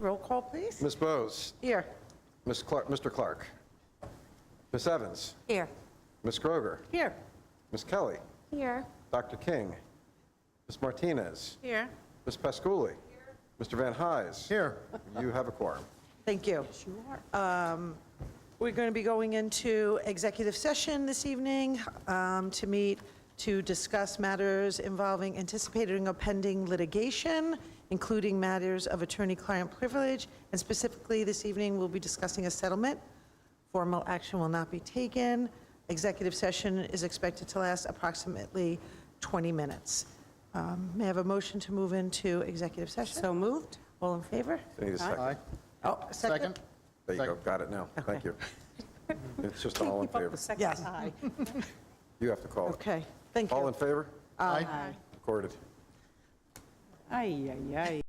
Roll call, please. Ms. Bose, Here. Ms. Clark, Mr. Clark, Ms. Evans, Here. Ms. Groger, Here. Ms. Kelly, Here. Dr. King, Ms. Martinez, Here. Ms. Pasculi, Mr. Van Hise. Here. You have a quorum. Thank you. Yes, you are. We're going to be going into executive session this evening to meet to discuss matters involving anticipated or pending litigation, including matters of attorney-client privilege, and specifically this evening, we'll be discussing a settlement. Formal action will not be taken. Executive session is expected to last approximately 20 minutes. May I have a motion to move into executive session? So moved? All in favor? I need a second. Aye. Oh, second? There you go. Second. Got it now. Thank you. It's just all in Keep up favor. the second Yes. eye. You have to call it. Okay, thank you. All in favor? Aye. Recorded. Ay, ay, ay.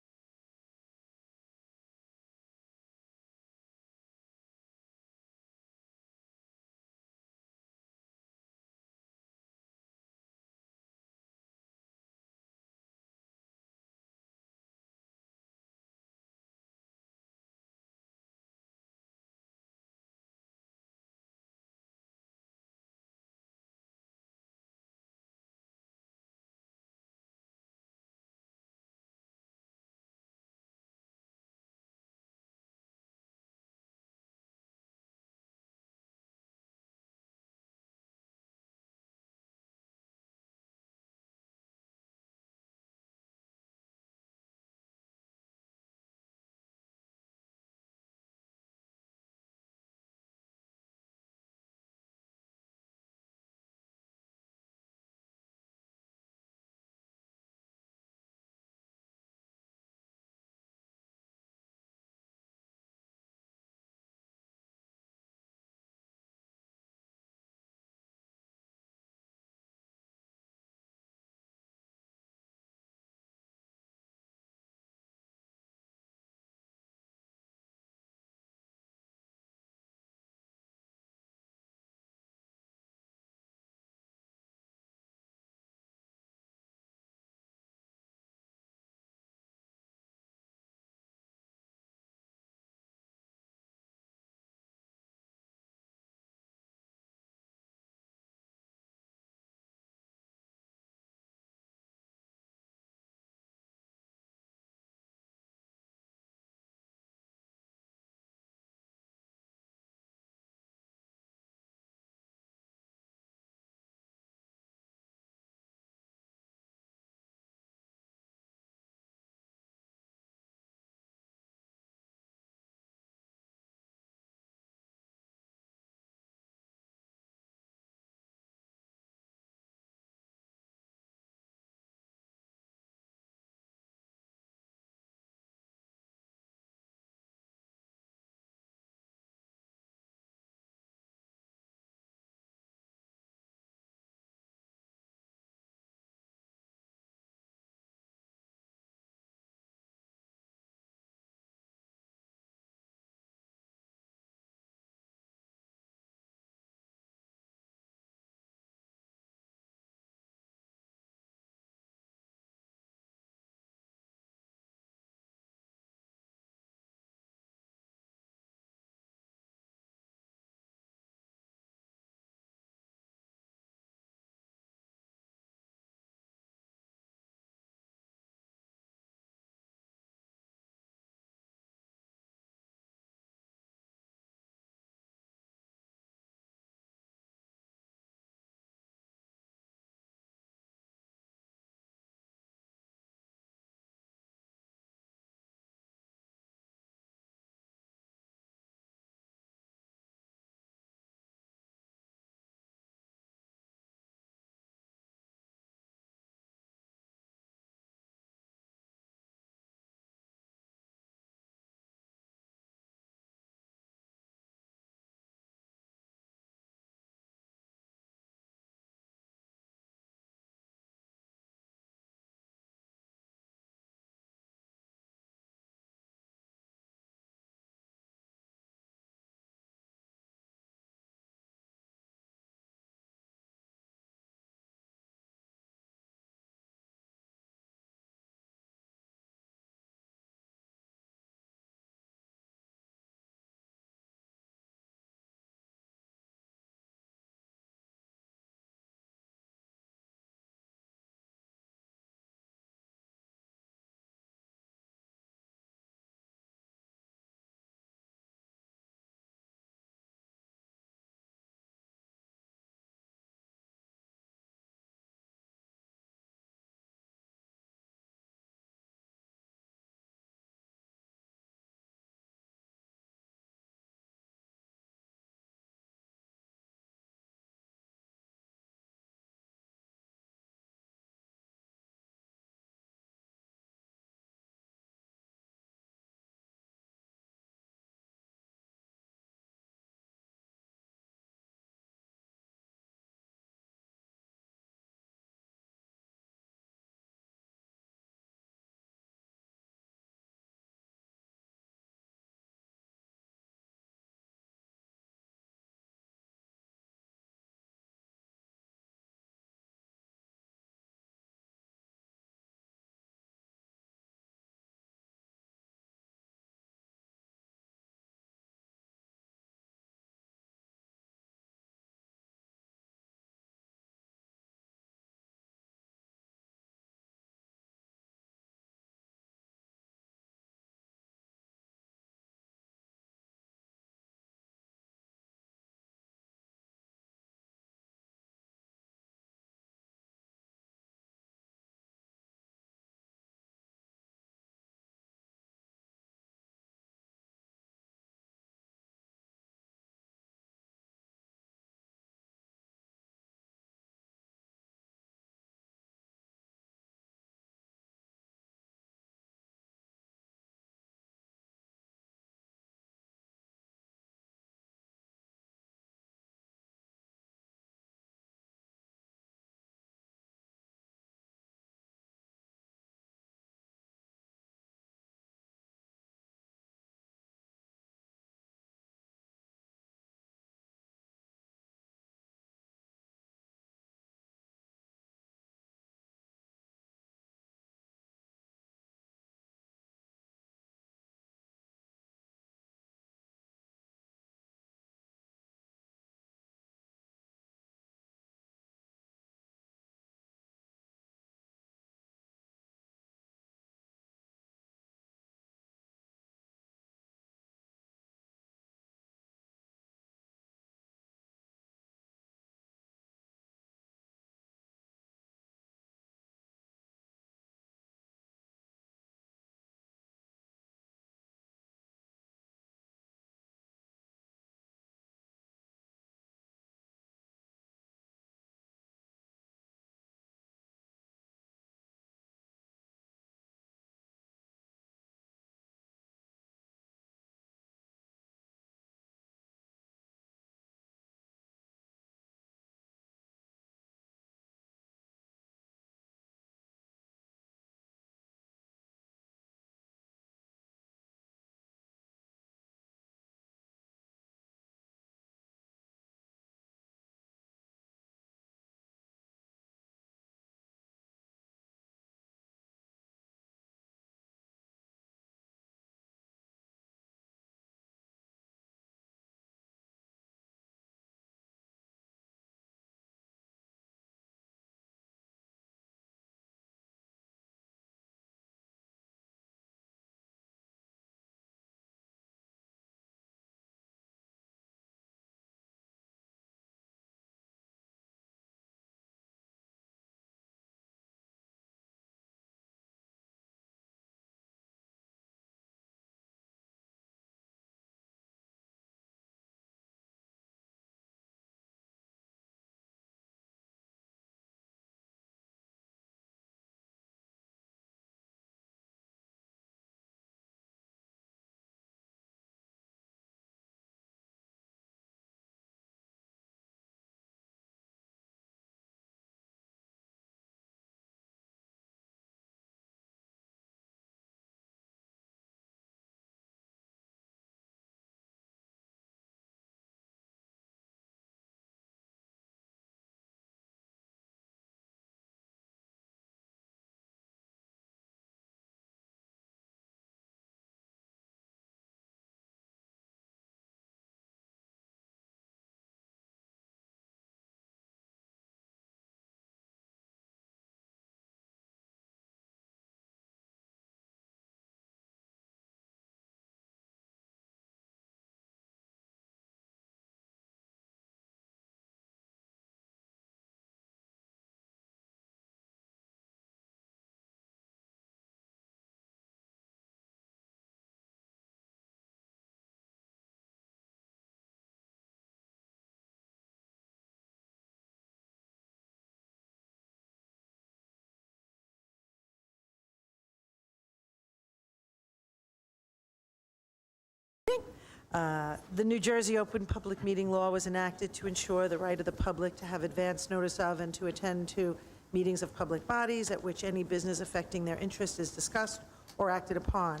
The New Jersey Open Public Meeting Law was enacted to ensure the right of the public to have advance notice of and to attend to meetings of public bodies at which any business affecting their interest is discussed or acted upon.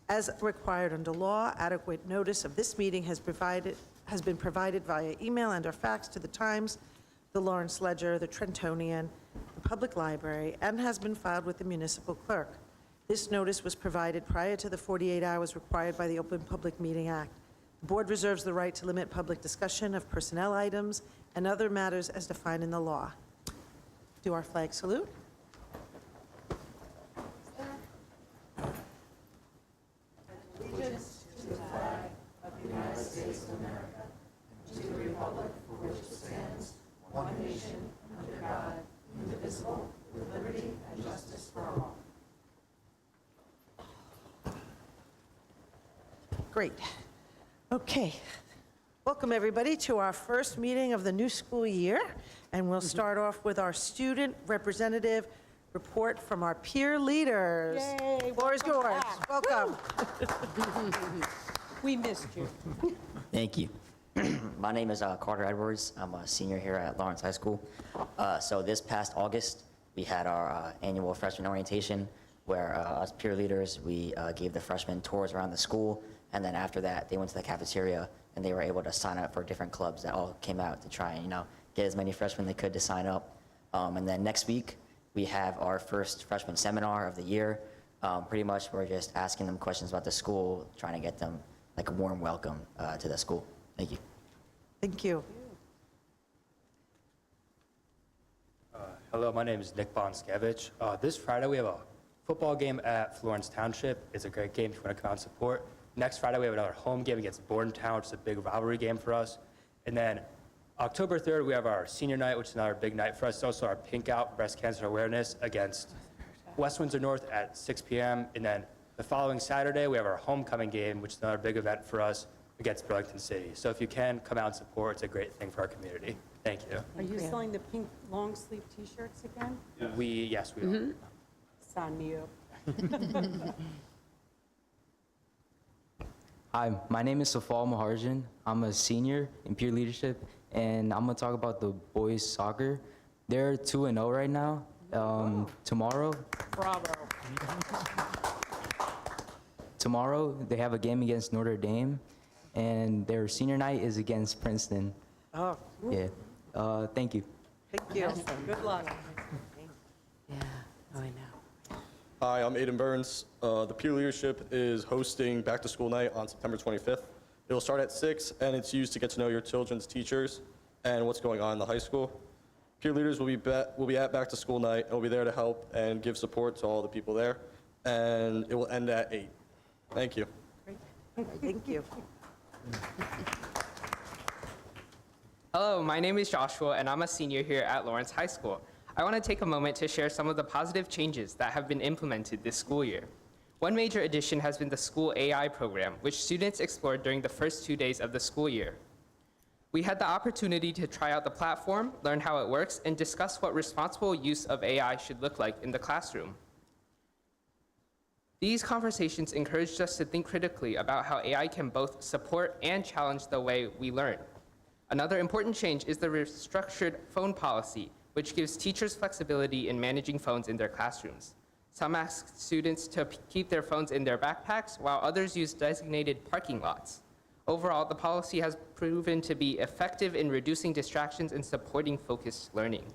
As required under law, adequate notice of this meeting has been provided via email and/or fax to the Times, the Lawrence Ledger, the Trentonian, the Public Library, and has been filed with the municipal clerk. This notice was provided prior to the 48 hours required by the Open Public Meeting Act. The board reserves the right to limit public discussion of personnel items and other matters as defined in the law. Do our flag salute. Great. Okay. Welcome, everybody, to our first meeting of the new school year. And we'll start off with our student representative report from our peer leaders. Yay, Floor is yours. Welcome. We missed you. Thank you. My name is Carter Edwards. I'm a senior here at Lawrence High School. So this past August, we had our annual freshman orientation where us peer leaders, we gave the freshmen tours around the school. And then after that, they went to the cafeteria and they were able to sign up for different clubs that all came out to try and, get as many freshmen they could to sign up. And then next week, we have our first freshman seminar of the year. Pretty much, we're just asking them questions about the school, trying to get them like a warm welcome to the school. Thank you. Thank you. Hello, my name is Nick Bonskevich. This Friday, we have a football game at Florence Township. It's a great game if you want to come out and support. Next Friday, we have another home game against Bordentown, which is a big rivalry game for us. And then October 3rd, we have our senior night, which is another big night for us. It's also our Pink Out Breast Cancer Awareness against West Windsor North at 6 p.m. And then the following Saturday, we have our homecoming game, which is another big event for us against Burlington City. So if you can, come out and support. It's a great thing for our community. Thank you. Are you selling the pink long sleeve t-shirts again? Yes, we are. Sign me up. Hi, my name is Safal Maharjan. I'm a senior in peer leadership, and I'm gonna talk about the boys soccer. They're 2-0 right now. Tomorrow they have a game against Notre Dame, and their senior night is against Princeton. Oh, Yeah. Thank you. thank you. Good luck. Yeah, oh, I know. Hi, I'm Aiden Burns. The peer leadership is hosting Back to School Night on September 25th. It'll start at 6, and it's used to get to know your children's teachers and what's going on in the high school. Peer leaders will be at Back to School Night, and will be there to help and give support to all the people there. And it will end at 8. Thank you. Thank you. Hello, my name is Joshua, and I'm a senior here at Lawrence High School. I want to take a moment to share some of the positive changes that have been implemented this school year. One major addition has been the school AI program, which students explored during the first 2 days of the school year. We had the opportunity to try out the platform, learn how it works, and discuss what responsible use of AI should look like in the classroom. These conversations encouraged us to think critically about how AI can both support and challenge the way we learn. Another important change is the restructured phone policy, which gives teachers flexibility in managing phones in their classrooms. Some ask students to keep their phones in their backpacks, while others use designated parking lots. Overall, the policy has proven to be effective in reducing distractions and supporting focused learning.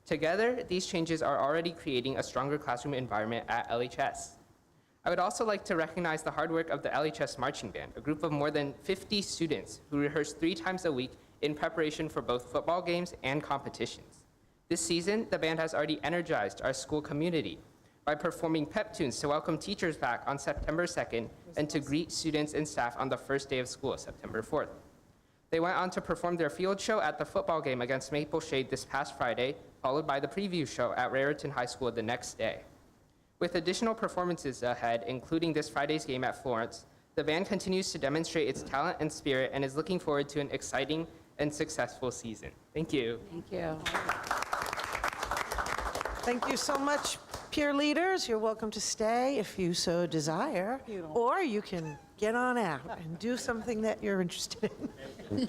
Together, these changes are already creating a stronger classroom environment at LHS. I would also like to recognize the hard work of the LHS Marching Band, a group of more than 50 students who rehearse 3 times a week in preparation for both football games and competitions. This season, the band has already energized our school community by performing pep tunes to welcome teachers back on September 2nd and to greet students and staff on the first day of school, September 4th. They went on to perform their field show at the football game against Maple Shade this past Friday, followed by the preview show at Raritan High School the next day. With additional performances ahead, including this Friday's game at Florence, the band continues to demonstrate its talent and spirit and is looking forward to an exciting and successful season. Thank you. Thank you. Thank you so much, Peer leaders, you're welcome to stay if you so desire, or you can get on out and do something that you're interested in.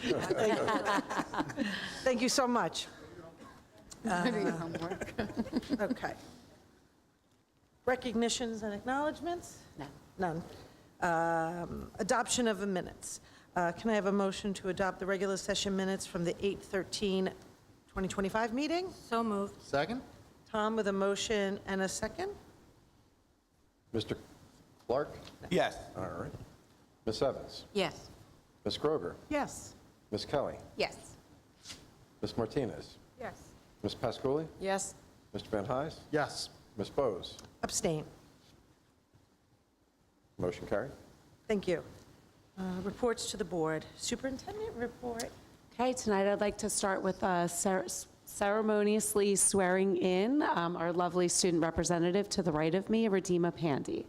Thank you so much. Okay. Recognitions and acknowledgements? None. Adoption of the minutes. Can I have a motion to adopt the regular session minutes from the 8/13/2025 meeting? So moved. Second? Tom with a motion and a second? Mr. Clark? Yes. All right. Ms. Evans? Yes. Ms. Kroger? Yes. Ms. Kelly? Yes. Ms. Martinez? Yes. Ms. Pasculi? Yes. Mr. Van Hise? Yes. Ms. Bose? Abstain. Motion carried. Thank you. Reports to the board. Superintendent report. Okay, tonight I'd like to start with ceremoniously swearing in our lovely student representative to the right of me, Redeema Pandy.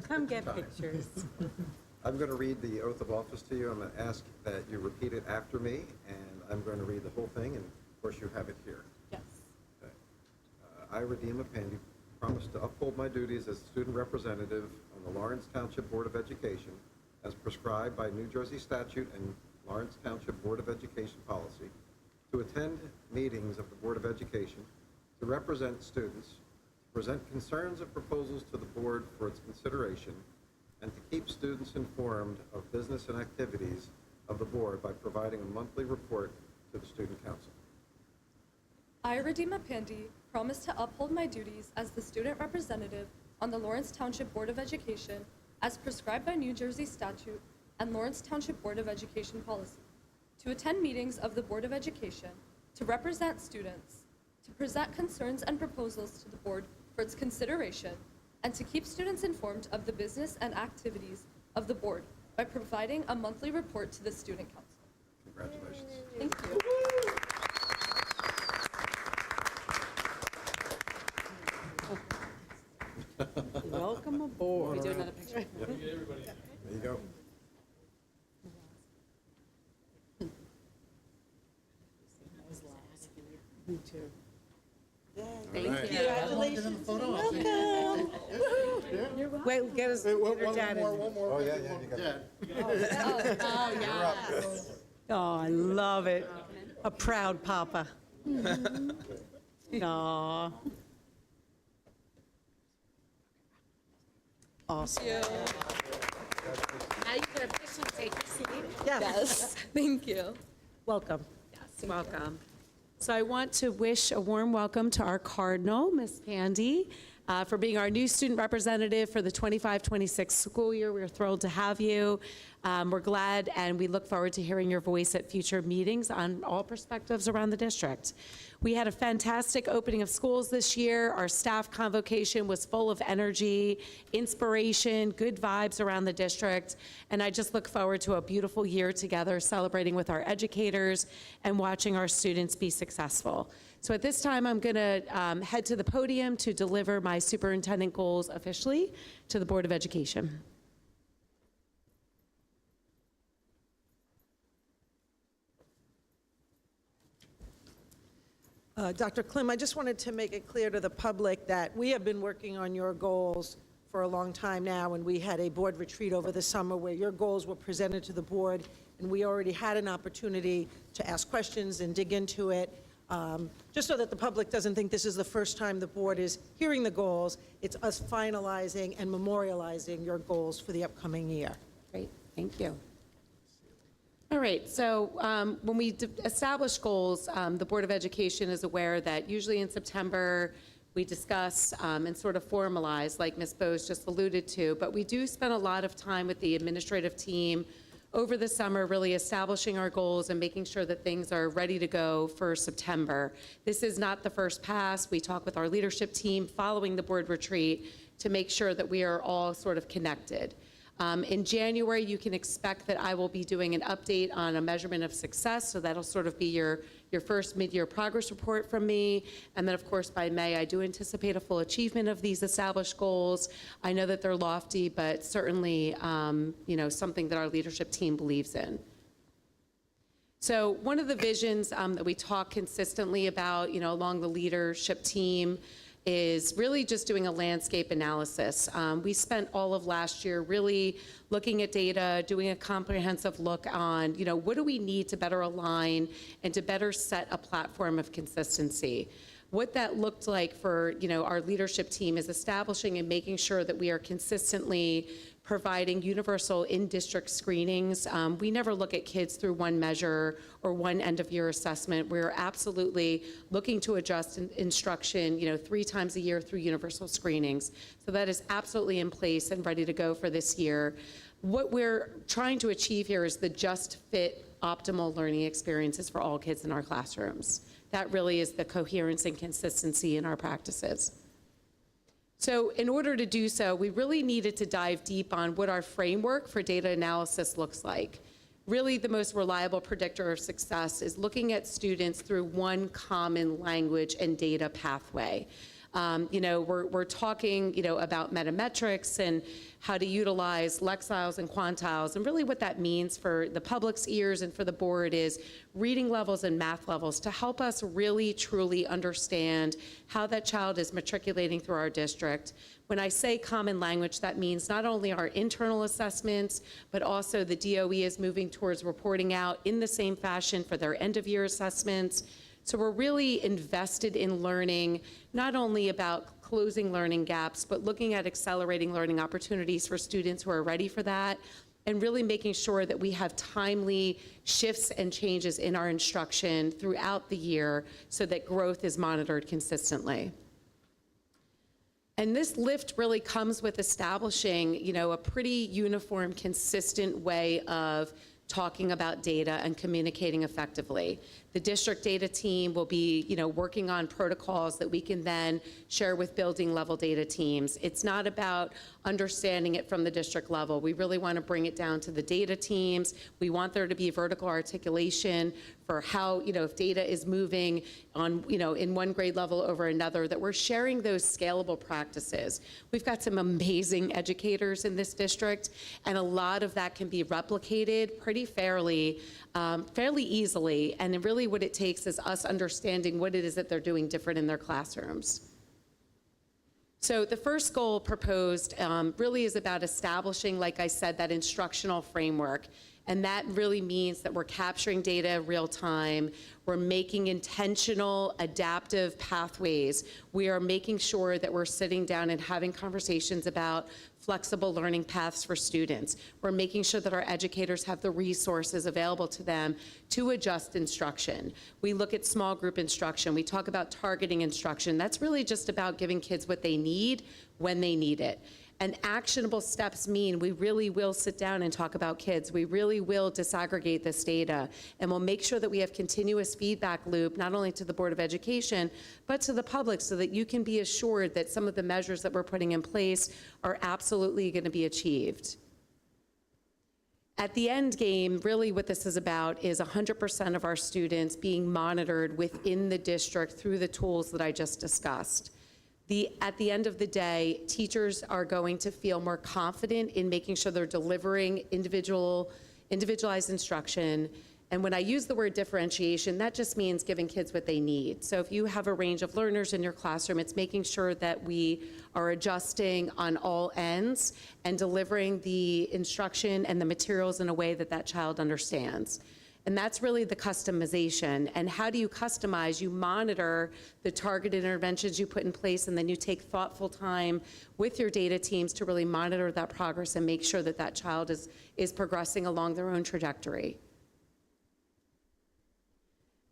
Come get pictures. I'm going to read the oath of office to you. I'm going to ask that you repeat it after me, and I'm going to read the whole thing, and of course you have it here. Yes. Okay. I, Redeema Pandy, promise to uphold my duties as student representative on the Lawrence Township Board of Education as prescribed by New Jersey statute and Lawrence Township Board of Education policy, to attend meetings of the Board of Education, to represent students, to present concerns and proposals to the board for its consideration, and to keep students informed of business and activities of the board by providing a monthly report to the Student Council. I, Redeema Pandy, promise to uphold my duties as the student representative on the Lawrence Township Board of Education as prescribed by New Jersey statute and Lawrence Township Board of Education policy, to attend meetings of the Board of Education, to represent students, to present concerns and proposals to the board for its consideration, and to keep students informed of the business and activities of the board by providing a monthly report to the Student Council. Congratulations. Thank you. Welcome aboard. We do another picture. There you go. Me too. Thank you. Congratulations. Welcome. Wait, get us, get her dad in. Oh, yeah, you got it. Oh, I love it. A proud papa. Aw. Awesome. Now you can officially take a seat. Yes. Thank you. Welcome. Yes, welcome. So I want to wish a warm welcome to our Cardinal, Miss Pandy, for being our new student representative for the 25-26 school year. We're thrilled to have you. We're glad, and we look forward to hearing your voice at future meetings on all perspectives around the district. We had a fantastic opening of schools this year. Our staff convocation was full of energy, inspiration, good vibes around the district, and I just look forward to a beautiful year together, celebrating with our educators and watching our students be successful. So at this time, I'm going to head to the podium to deliver my superintendent goals officially to the Board of Education. Dr. Klim, I just wanted to make it clear to the public that we have been working on your goals for a long time now, and we had a board retreat over the summer where your goals were presented to the board, and we already had an opportunity to ask questions and dig into it. Just so that the public doesn't think this is the first time the board is hearing the goals, it's us finalizing and memorializing your goals for the upcoming year. Great, thank you. All right, so when we establish goals, the Board of Education is aware that usually in September, we discuss and sort of formalize, like Ms. Bose just alluded to, but we do spend a lot of time with the administrative team over the summer really establishing our goals and making sure that things are ready to go for September. This is not the first pass. We talk with our leadership team following the board retreat to make sure that we are all sort of connected. In January, you can expect that I will be doing an update on a measurement of success, so that'll sort of be your first mid-year progress report from me. And then, of course, by May, I do anticipate a full achievement of these established goals. I know that they're lofty, but certainly, something that our leadership team believes in. So one of the visions that we talk consistently about, along the leadership team is really just doing a landscape analysis. We spent all of last year really looking at data, doing a comprehensive look on, what do we need to better align and to better set a platform of consistency. What that looked like for, our leadership team is establishing and making sure that we are consistently providing universal in-district screenings. We never look at kids through one measure or one end-of-year assessment. We're absolutely looking to adjust instruction, 3 times a year through universal screenings. So that is absolutely in place and ready to go for this year. What we're trying to achieve here is the just fit optimal learning experiences for all kids in our classrooms. That really is the coherence and consistency in our practices. So in order to do so, we really needed to dive deep on what our framework for data analysis looks like. Really, the most reliable predictor of success is looking at students through one common language and data pathway. We're talking, about metametrics and how to utilize lexiles and quantiles, and really what that means for the public's ears and for the board is reading levels and math levels to help us really truly understand how that child is matriculating through our district. When I say common language, that means not only our internal assessments, but also the DOE is moving towards reporting out in the same fashion for their end-of-year assessments. So we're really invested in learning, not only about closing learning gaps, but looking at accelerating learning opportunities for students who are ready for that, and really making sure that we have timely shifts and changes in our instruction throughout the year so that growth is monitored consistently. And this lift really comes with establishing, a pretty uniform, consistent way of talking about data and communicating effectively. The district data team will be, working on protocols that we can then share with building level data teams. It's not about understanding it from the district level. We really want to bring it down to the data teams. We want there to be vertical articulation for how, if data is moving on, in one grade level over another, that we're sharing those scalable practices. We've got some amazing educators in this district, and a lot of that can be replicated pretty fairly easily, and really what it takes is us understanding what it is that they're doing different in their classrooms. So the first goal proposed really is about establishing, like I said, that instructional framework. And that really means that we're capturing data real time. We're making intentional, adaptive pathways. We are making sure that we're sitting down and having conversations about flexible learning paths for students. We're making sure that our educators have the resources available to them to adjust instruction. We look at small group instruction. We talk about targeting instruction. That's really just about giving kids what they need when they need it. And actionable steps mean we really will sit down and talk about kids. We really will disaggregate this data, and we'll make sure that we have continuous feedback loop, not only to the Board of Education, but to the public, so that you can be assured that some of the measures that we're putting in place are absolutely going to be achieved. At the end game, really what this is about is 100% of our students being monitored within the district through the tools that I just discussed. At the end of the day, teachers are going to feel more confident in making sure they're delivering individualized instruction. And when I use the word differentiation, that just means giving kids what they need. So if you have a range of learners in your classroom, it's making sure that we are adjusting on all ends and delivering the instruction and the materials in a way that that child understands. And that's really the customization. And how do you customize? You monitor the targeted interventions you put in place, and then you take thoughtful time with your data teams to really monitor that progress and make sure that that child is progressing along their own trajectory.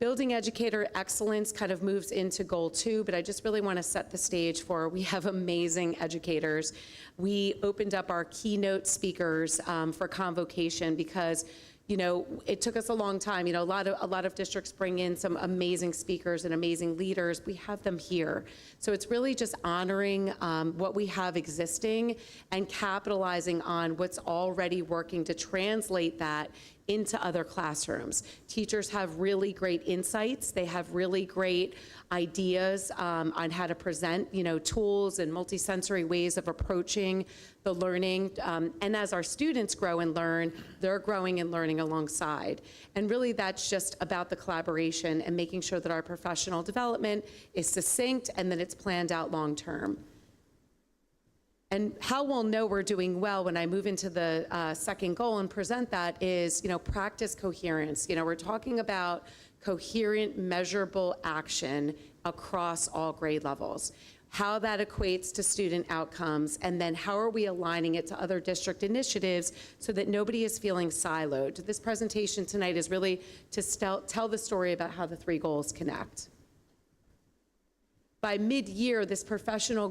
Building educator excellence kind of moves into goal 2, but I just really want to set the stage for, we have amazing educators. We opened up our keynote speakers for convocation because it took us a long time. A lot of districts bring in some amazing speakers and amazing leaders. We have them here. So it's really just honoring what we have existing and capitalizing on what's already working to translate that into other classrooms. Teachers have really great insights. They have really great ideas on how to present, tools and multisensory ways of approaching the learning. And as our students grow and learn, they're growing and learning alongside. And really that's just about the collaboration and making sure that our professional development is succinct and that it's planned out long term. And how we'll know we're doing well when I move into the second goal and present that is, practice coherence. We're talking about coherent, measurable action across all grade levels. How that equates to student outcomes, and then how are we aligning it to other district initiatives so that nobody is feeling siloed. This presentation tonight is really to tell the story about how the 3 goals connect. By mid-year, this professional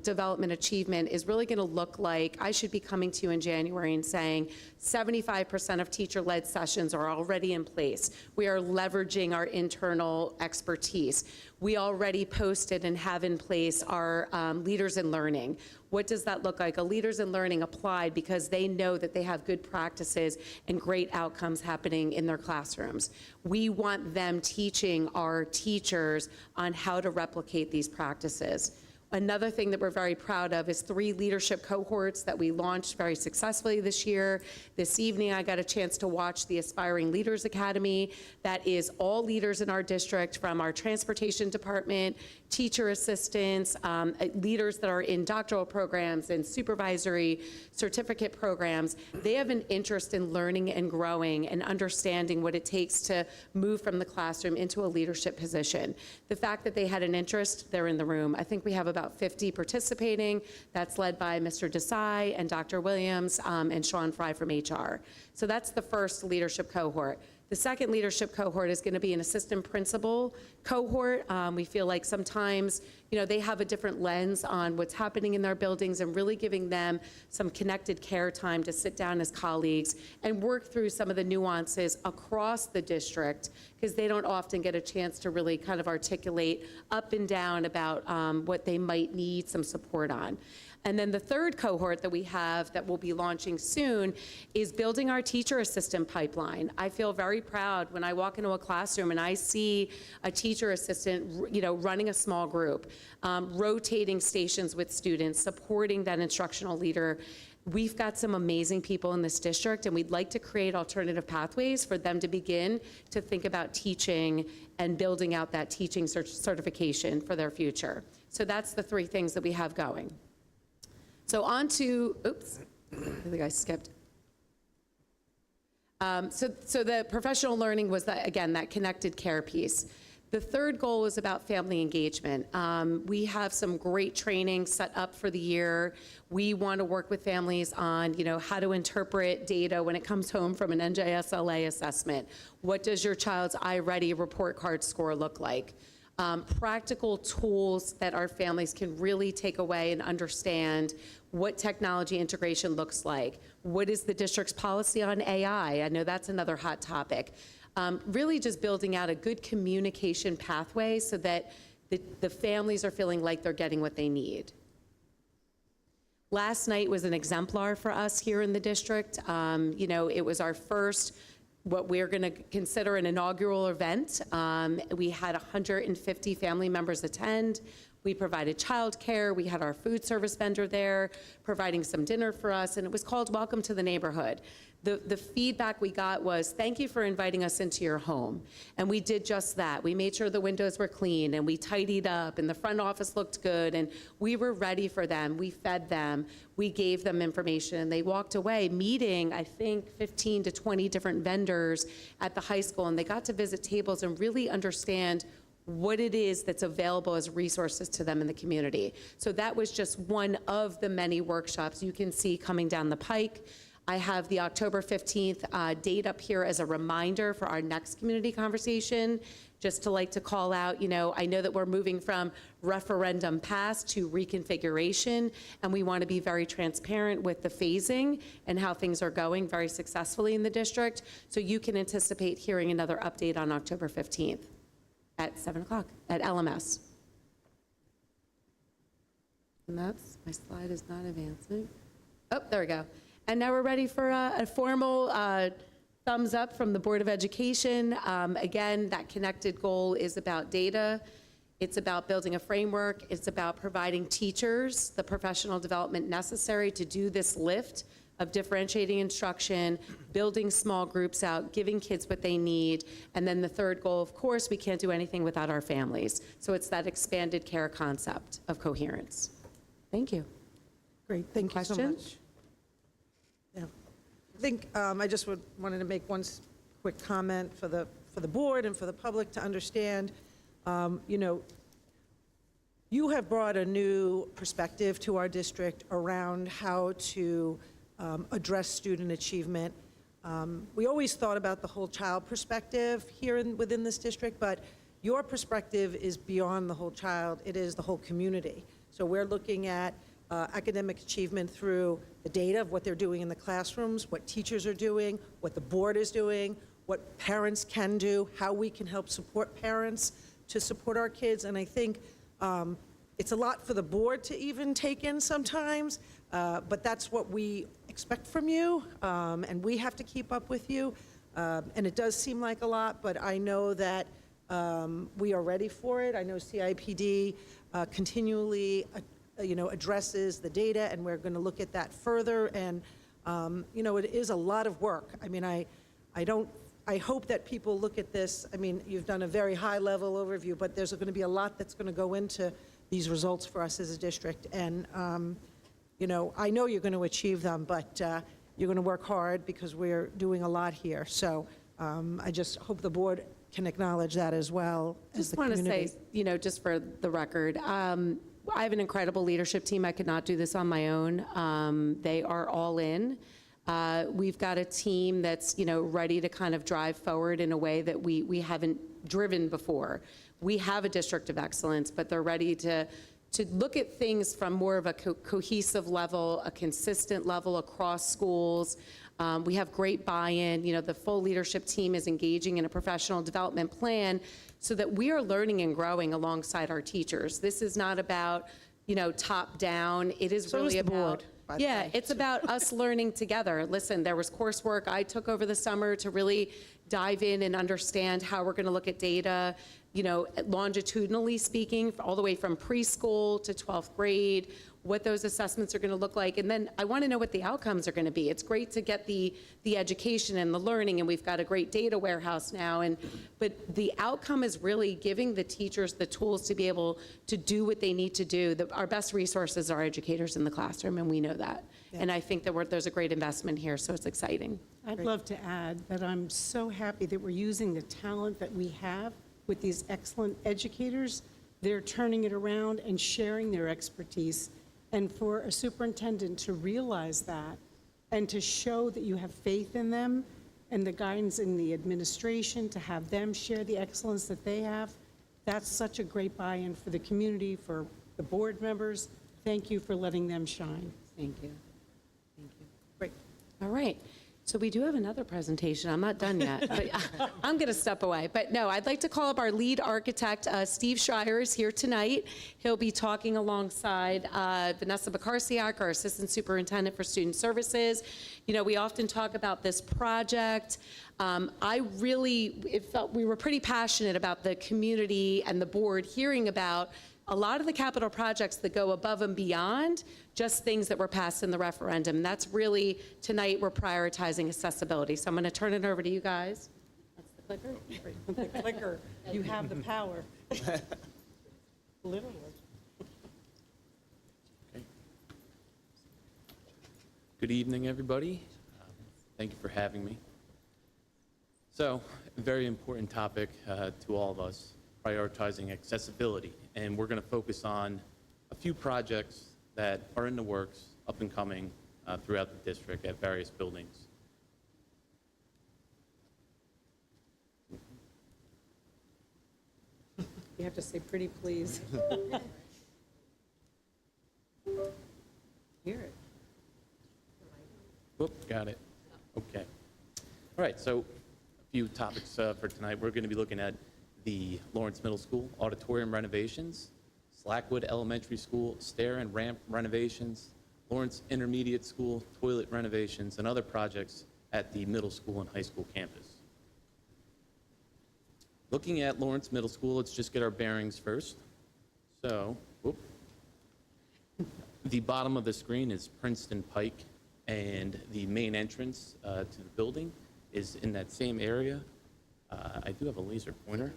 development achievement is really going to look like, I should be coming to you in January and saying 75% of teacher-led sessions are already in place. We are leveraging our internal expertise. We already posted and have in place our Leaders in Learning. What does that look like? A Leaders in Learning applied because they know that they have good practices and great outcomes happening in their classrooms. We want them teaching our teachers on how to replicate these practices. Another thing that we're very proud of is 3 leadership cohorts that we launched very successfully this year. This evening, I got a chance to watch the Aspiring Leaders Academy. That is all leaders in our district, from our transportation department, teacher assistants, leaders that are in doctoral programs and supervisory certificate programs. They have an interest in learning and growing and understanding what it takes to move from the classroom into a leadership position. The fact that they had an interest, they're in the room. I think we have about 50 participating. That's led by Mr. Desai and Dr. Williams and Sean Fry from HR. So that's the first leadership cohort. The second leadership cohort is going to be an assistant principal cohort. We feel like sometimes, they have a different lens on what's happening in their buildings, and really giving them some connected care time to sit down as colleagues and work through some of the nuances across the district, because they don't often get a chance to really kind of articulate up and down about what they might need some support on. And then the third cohort that we have that we'll be launching soon is building our teacher assistant pipeline. I feel very proud when I walk into a classroom and I see a teacher assistant, running a small group, rotating stations with students, supporting that instructional leader. We've got some amazing people in this district, and we'd like to create alternative pathways for them to begin to think about teaching and building out that teaching certification for their future. So that's the 3 things that we have going. So on to, oops, I think I skipped. So the professional learning was that, again, that connected care piece. The third goal is about family engagement. We have some great training set up for the year. We want to work with families on, how to interpret data when it comes home from an NJSLA assessment. What does your child's iReady report card score look like? Practical tools that our families can really take away and understand what technology integration looks like. What is the district's policy on AI? I know that's another hot topic. Really just building out a good communication pathway so that the families are feeling like they're getting what they need. Last night was an exemplar for us here in the district. It was our first, what we're going to consider an inaugural event. We had 150 family members attend. We provided childcare. We had our food service vendor there providing some dinner for us, and it was called Welcome to the Neighborhood. The feedback we got was, thank you for inviting us into your home. And we did just that. We made sure the windows were clean, and we tidied up, and the front office looked good, and we were ready for them. We fed them. We gave them information, and they walked away meeting, I think, 15 to 20 different vendors at the high school, and they got to visit tables and really understand what it is that's available as resources to them in the community. So that was just one of the many workshops you can see coming down the pike. I have the October 15th date up here as a reminder for our next community conversation, just to call out, I know that we're moving from referendum pass to reconfiguration, and we want to be very transparent with the phasing and how things are going very successfully in the district. So you can anticipate hearing another update on October 15th. At 7 o'clock at LMS. And my slide is not advancing. Oh, there we go. And now we're ready for a formal thumbs up from the Board of Education. Again, that connected goal is about data. It's about building a framework. It's about providing teachers the professional development necessary to do this lift of differentiating instruction, building small groups out, giving kids what they need. And then the third goal, of course, we can't do anything without our families. So it's that expanded care concept of coherence. Thank you. Great, thank you so Question? much. Yeah. I think I just wanted to make one quick comment for the board and for the public to understand, you know, you have brought a new perspective to our district around how to address student achievement. We always thought about the whole child perspective here within this district, but your perspective is beyond the whole child. It is the whole community. So we're looking at academic achievement through the data of what they're doing in the classrooms, what teachers are doing, what the board is doing, what parents can do, how we can help support parents to support our kids. And I think it's a lot for the board to even take in sometimes, but that's what we expect from you, and we have to keep up with you. And it does seem like a lot, but I know that we are ready for it. I know CIPD continually addresses the data, and we're going to look at that further. And it is a lot of work. I mean, I hope that people look at this. I mean, you've done a very high-level overview, but there's going to be a lot that's going to go into these results for us as a district. And, I know you're going to achieve them, but you're going to work hard because we're doing a lot here. So I just hope the board can acknowledge that as well as the community. Just want to say, just for the record, I have an incredible leadership team. I could not do this on my own. They are all in. We've got a team that's, ready to kind of drive forward in a way that we haven't driven before. We have a district of excellence, but they're ready to look at things from more of a cohesive level, a consistent level across schools. We have great buy-in. The full leadership team is engaging in a professional development plan so that we are learning and growing alongside our teachers. This is not about, top down. It is So is really the board, about, by the yeah, way. it's about us learning together. Listen, there was coursework I took over the summer to really dive in and understand how we're going to look at data, longitudinally speaking, all the way from preschool to 12th grade, what those assessments are going to look like. And then I want to know what the outcomes are going to be. It's great to get the education and the learning, and we've got a great data warehouse now. But the outcome is really giving the teachers the tools to be able to do what they need to do. Our best resources are educators in the classroom, and we know that. Yeah. And I think that there's a great investment here, so it's exciting. I'd love to add that I'm so happy that we're using the talent that we have with these excellent educators. They're turning it around and sharing their expertise. And for a superintendent to realize that and to show that you have faith in them and the guidance in the administration to have them share the excellence that they have, that's such a great buy-in for the community, for the board members. Thank you for letting them shine. Thank you. Thank you. Great. All right. So we do have another presentation. I'm not done yet, but I'm going to step away. But no, I'd like to call up our lead architect, Steve Schreier is here tonight. He'll be talking alongside Vanessa Bakarsiak, our Assistant Superintendent for Student Services. We often talk about this project. It felt we were pretty passionate about the community and the board hearing about a lot of the capital projects that go above and beyond just things that were passed in the referendum. That's really, tonight, we're prioritizing accessibility. So I'm going to turn it over to you guys. That's the clicker. The clicker, you have the power. Literally. Good evening, everybody. Thank you for having me. So, a very important topic to all of us, prioritizing accessibility. And we're going to focus on a few projects that are in the works, up and coming throughout the district at various buildings. You have to say pretty please. Hear it. Whoop, got it. Okay. All right, so a few topics for tonight. We're going to be looking at the Lawrence Middle School auditorium renovations, Slackwood Elementary School stair and ramp renovations, Lawrence Intermediate School toilet renovations, and other projects at the middle school and high school campus. Looking at Lawrence Middle School, let's just get our bearings first. So, whoop. The bottom of the screen is Princeton Pike, and the main entrance to the building is in that same area. I do have a laser pointer.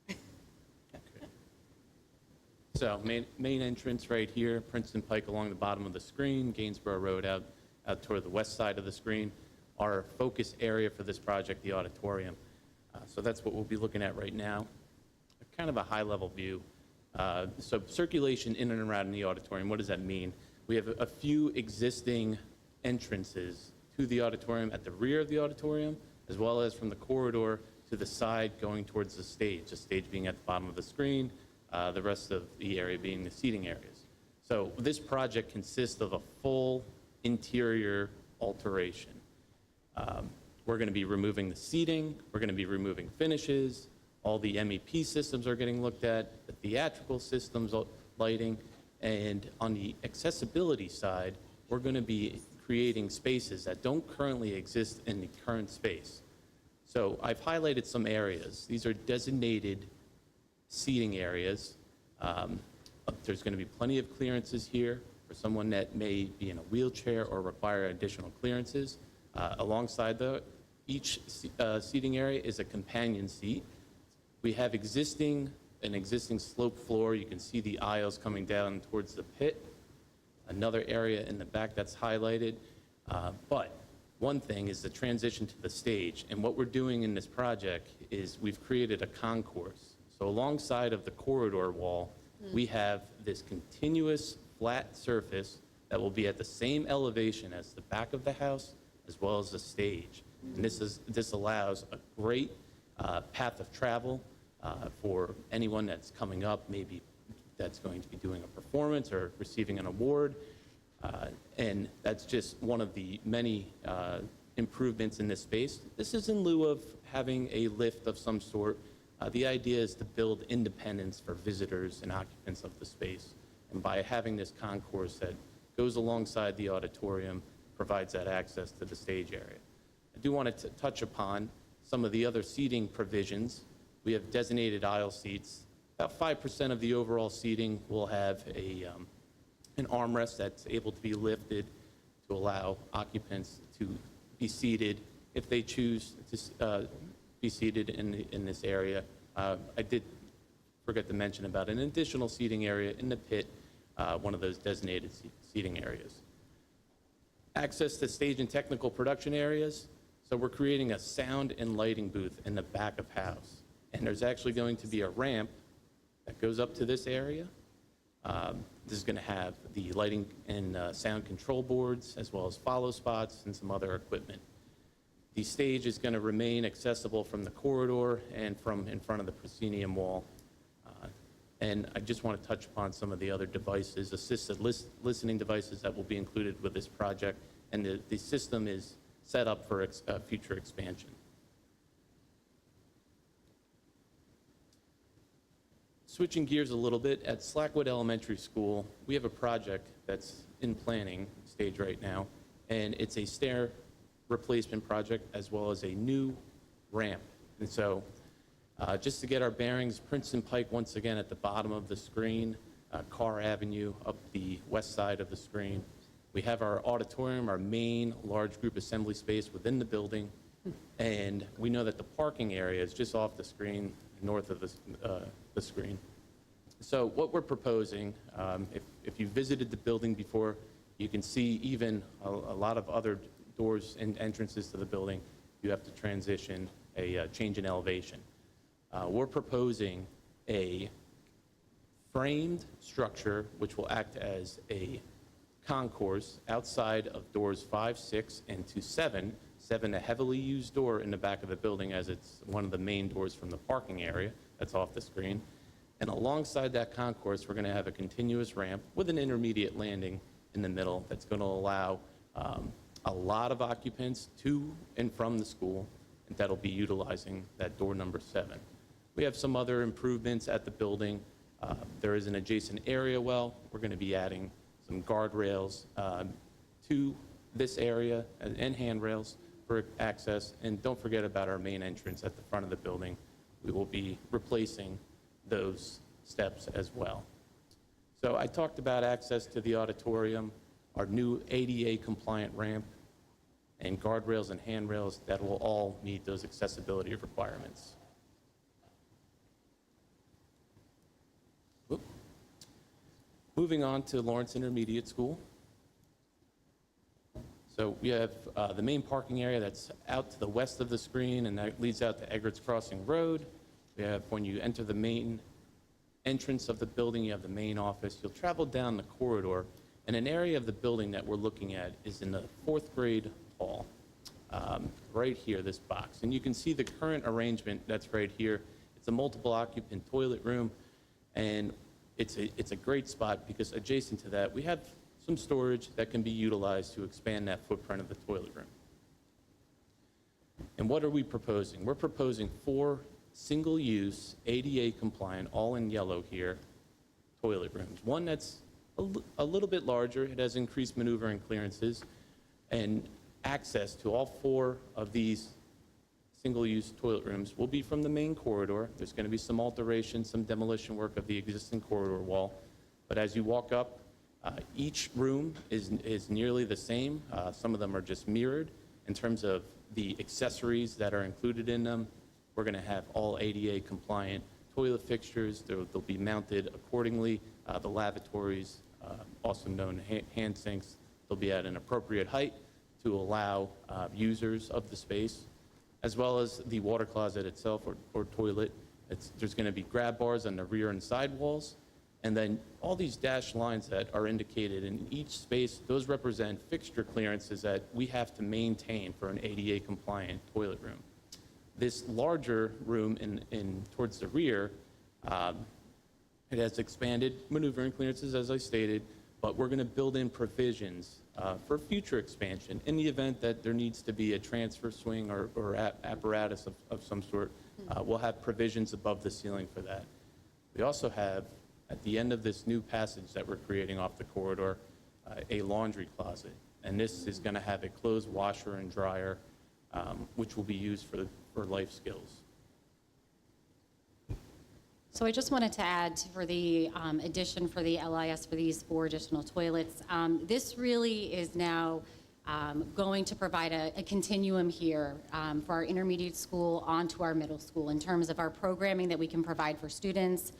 Okay. So main entrance right here, Princeton Pike along the bottom of the screen, Gainsborough Road out toward the west side of the screen. Our focus area for this project, the auditorium. So that's what we'll be looking at right now. Kind of a high-level view. So circulation in and around the auditorium, what does that mean? We have a few existing entrances to the auditorium at the rear of the auditorium, as well as from the corridor to the side going towards the stage being at the bottom of the screen, the rest of the area being the seating areas. So this project consists of a full interior alteration. We're going to be removing the seating, we're going to be removing finishes, all the MEP systems are getting looked at, the theatrical systems, lighting, and on the accessibility side, we're going to be creating spaces that don't currently exist in the current space. So I've highlighted some areas. These are designated seating areas. There's going to be plenty of clearances here for someone that may be in a wheelchair or require additional clearances. Alongside each seating area is a companion seat. We have an existing slope floor. You can see the aisles coming down towards the pit. Another area in the back that's highlighted. But one thing is the transition to the stage. And what we're doing in this project is we've created a concourse. So alongside of the corridor wall, we have this continuous flat surface that will be at the same elevation as the back of the house, as well as the stage. And this allows a great path of travel for anyone that's coming up, maybe that's going to be doing a performance or receiving an award. And that's just one of the many improvements in this space. This is in lieu of having a lift of some sort. The idea is to build independence for visitors and occupants of the space. And by having this concourse that goes alongside the auditorium, provides that access to the stage area. I do want to touch upon some of the other seating provisions. We have designated aisle seats. About 5% of the overall seating will have an armrest that's able to be lifted to allow occupants to be seated if they choose to be seated in this area. I did forget to mention about an additional seating area in the pit, one of those designated seating areas. Access to stage and technical production areas. So we're creating a sound and lighting booth in the back of house. And there's actually going to be a ramp that goes up to this area. This is going to have the lighting and sound control boards, as well as follow spots and some other equipment. The stage is going to remain accessible from the corridor and from in front of the proscenium wall. And I just want to touch upon some of the other devices, assisted listening devices that will be included with this project. And the system is set up for future expansion. Switching gears a little bit, at Slackwood Elementary School, we have a project that's in planning stage right now, and it's a stair replacement project as well as a new ramp. And so just to get our bearings, Princeton Pike once again at the bottom of the screen, Carr Avenue up the west side of the screen. We have our auditorium, our main large group assembly space within the building, and we know that the parking area is just off the screen, north of the screen. So what we're proposing, if you visited the building before, you can see even a lot of other doors and entrances to the building, you have to transition a change in elevation. We're proposing a framed structure which will act as a concourse outside of doors 5, 6, and to 7. 7, a heavily used door in the back of the building, as it's one of the main doors from the parking area that's off the screen. And alongside that concourse, we're going to have a continuous ramp with an intermediate landing in the middle that's going to allow a lot of occupants to and from the school, and that'll be utilizing that door number 7. We have some other improvements at the building. There is an adjacent area well. We're going to be adding some guardrails to this area and handrails for access. And don't forget about our main entrance at the front of the building. We will be replacing those steps as well. So I talked about access to the auditorium, our new ADA compliant ramp, and guardrails and handrails that will all meet those accessibility requirements. Whoop. Moving on to Lawrence Intermediate School. So we have the main parking area that's out to the west of the screen, and that leads out to Eggerts Crossing Road. We have, when you enter the main entrance of the building, you have the main office. You'll travel down the corridor, and an area of the building that we're looking at is in the 4th grade hall, right here, this box. And you can see the current arrangement that's right here. It's a multiple occupant toilet room, and it's a great spot because adjacent to that, we have some storage that can be utilized to expand that footprint of the toilet room. And what are we proposing? We're proposing 4 single-use, ADA compliant, all in yellow here, toilet rooms. One that's a little bit larger. It has increased maneuvering clearances and access to all 4 of these single-use toilet rooms will be from the main corridor. There's going to be some alteration, some demolition work of the existing corridor wall. But as you walk up, each room is nearly the same. Some of them are just mirrored in terms of the accessories that are included in them. We're going to have all ADA compliant toilet fixtures. They'll be mounted accordingly. The lavatories, also known hand sinks, they'll be at an appropriate height to allow users of the space, as well as the water closet itself or toilet. There's going to be grab bars on the rear and side walls. And then all these dashed lines that are indicated in each space, those represent fixture clearances that we have to maintain for an ADA compliant toilet room. This larger room towards the rear, it has expanded maneuvering clearances, as I stated, but we're going to build in provisions for future expansion in the event that there needs to be a transfer swing or apparatus of some sort. We'll have provisions above the ceiling for that. We also have, at the end of this new passage that we're creating off the corridor, a laundry closet. And this is going to have a closed washer and dryer, which will be used for life skills. So I just wanted to add for the addition for the LIS for these 4 additional toilets. This really is now going to provide a continuum here for our intermediate school onto our middle school in terms of our programming that we can provide for students.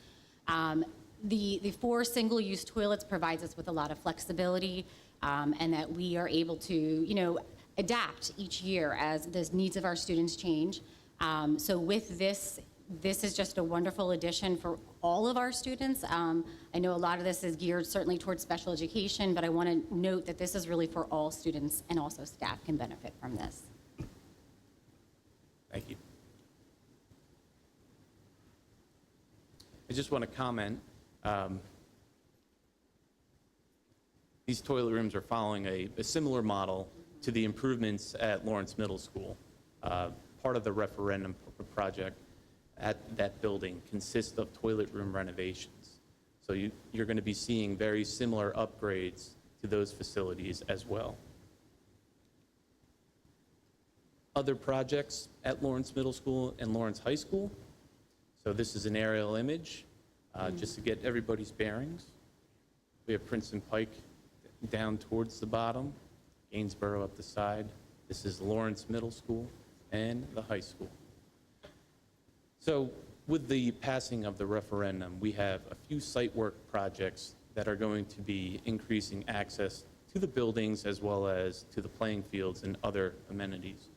The 4 single-use toilets provides us with a lot of flexibility and that we are able to, adapt each year as the needs of our students change. So with this is just a wonderful addition for all of our students. I know a lot of this is geared certainly towards special education, but I want to note that this is really for all students and also staff can benefit from this. Thank you. I just want to comment. These toilet rooms are following a similar model to the improvements at Lawrence Middle School. Part of the referendum project at that building consists of toilet room renovations. So you're going to be seeing very similar upgrades to those facilities as well. Other projects at Lawrence Middle School and Lawrence High School. So this is an aerial image, just to get everybody's bearings. We have Princeton Pike down towards the bottom, Gainsborough up the side. This is Lawrence Middle School and the high school. So with the passing of the referendum, we have a few site work projects that are going to be increasing access to the buildings as well as to the playing fields and other amenities.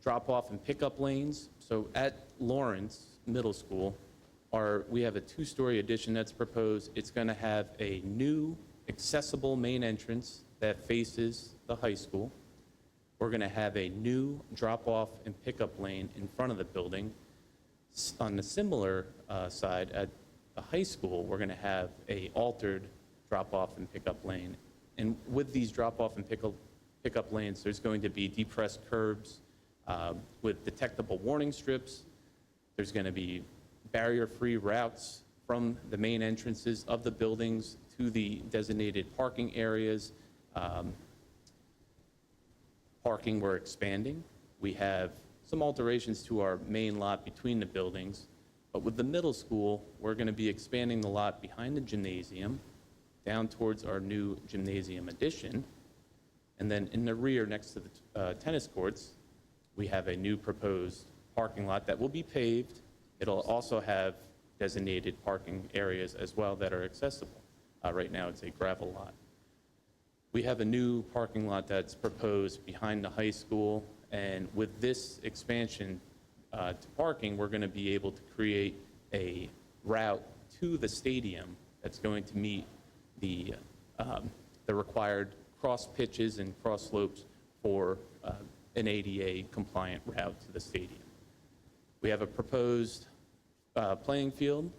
Drop-off and pickup lanes. So at Lawrence Middle School, we have a 2-story addition that's proposed. It's going to have a new accessible main entrance that faces the high school. We're going to have a new drop-off and pickup lane in front of the building. On the similar side, at the high school, we're going to have a altered drop-off and pickup lane. And with these drop-off and pickup lanes, there's going to be depressed curbs with detectable warning strips. There's going to be barrier-free routes from the main entrances of the buildings to the designated parking areas. Parking, we're expanding. We have some alterations to our main lot between the buildings, but with the middle school, we're going to be expanding the lot behind the gymnasium down towards our new gymnasium addition. And then in the rear, next to the tennis courts, we have a new proposed parking lot that will be paved. It'll also have designated parking areas as well that are accessible. Right now, it's a gravel lot. We have a new parking lot that's proposed behind the high school, and with this expansion to parking, we're going to be able to create a route to the stadium that's going to meet the required cross pitches and cross slopes for an ADA compliant route to the stadium. We have a proposed playing field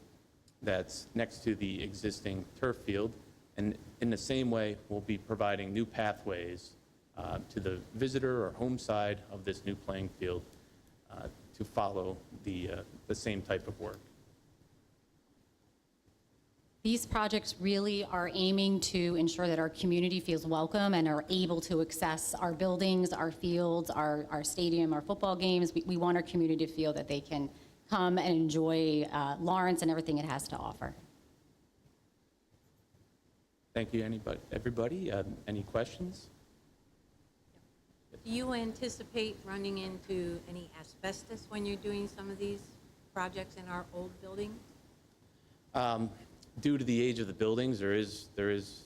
that's next to the existing turf field, and in the same way, we'll be providing new pathways to the visitor or home side of this new playing field to follow the same type of work. These projects really are aiming to ensure that our community feels welcome and are able to access our buildings, our fields, our stadium, our football games. We want our community to feel that they can come and enjoy Lawrence and everything it has to offer. Thank you, everybody. Any questions? Do you anticipate running into any asbestos when you're doing some of these projects in our old buildings? Due to the age of the buildings, there is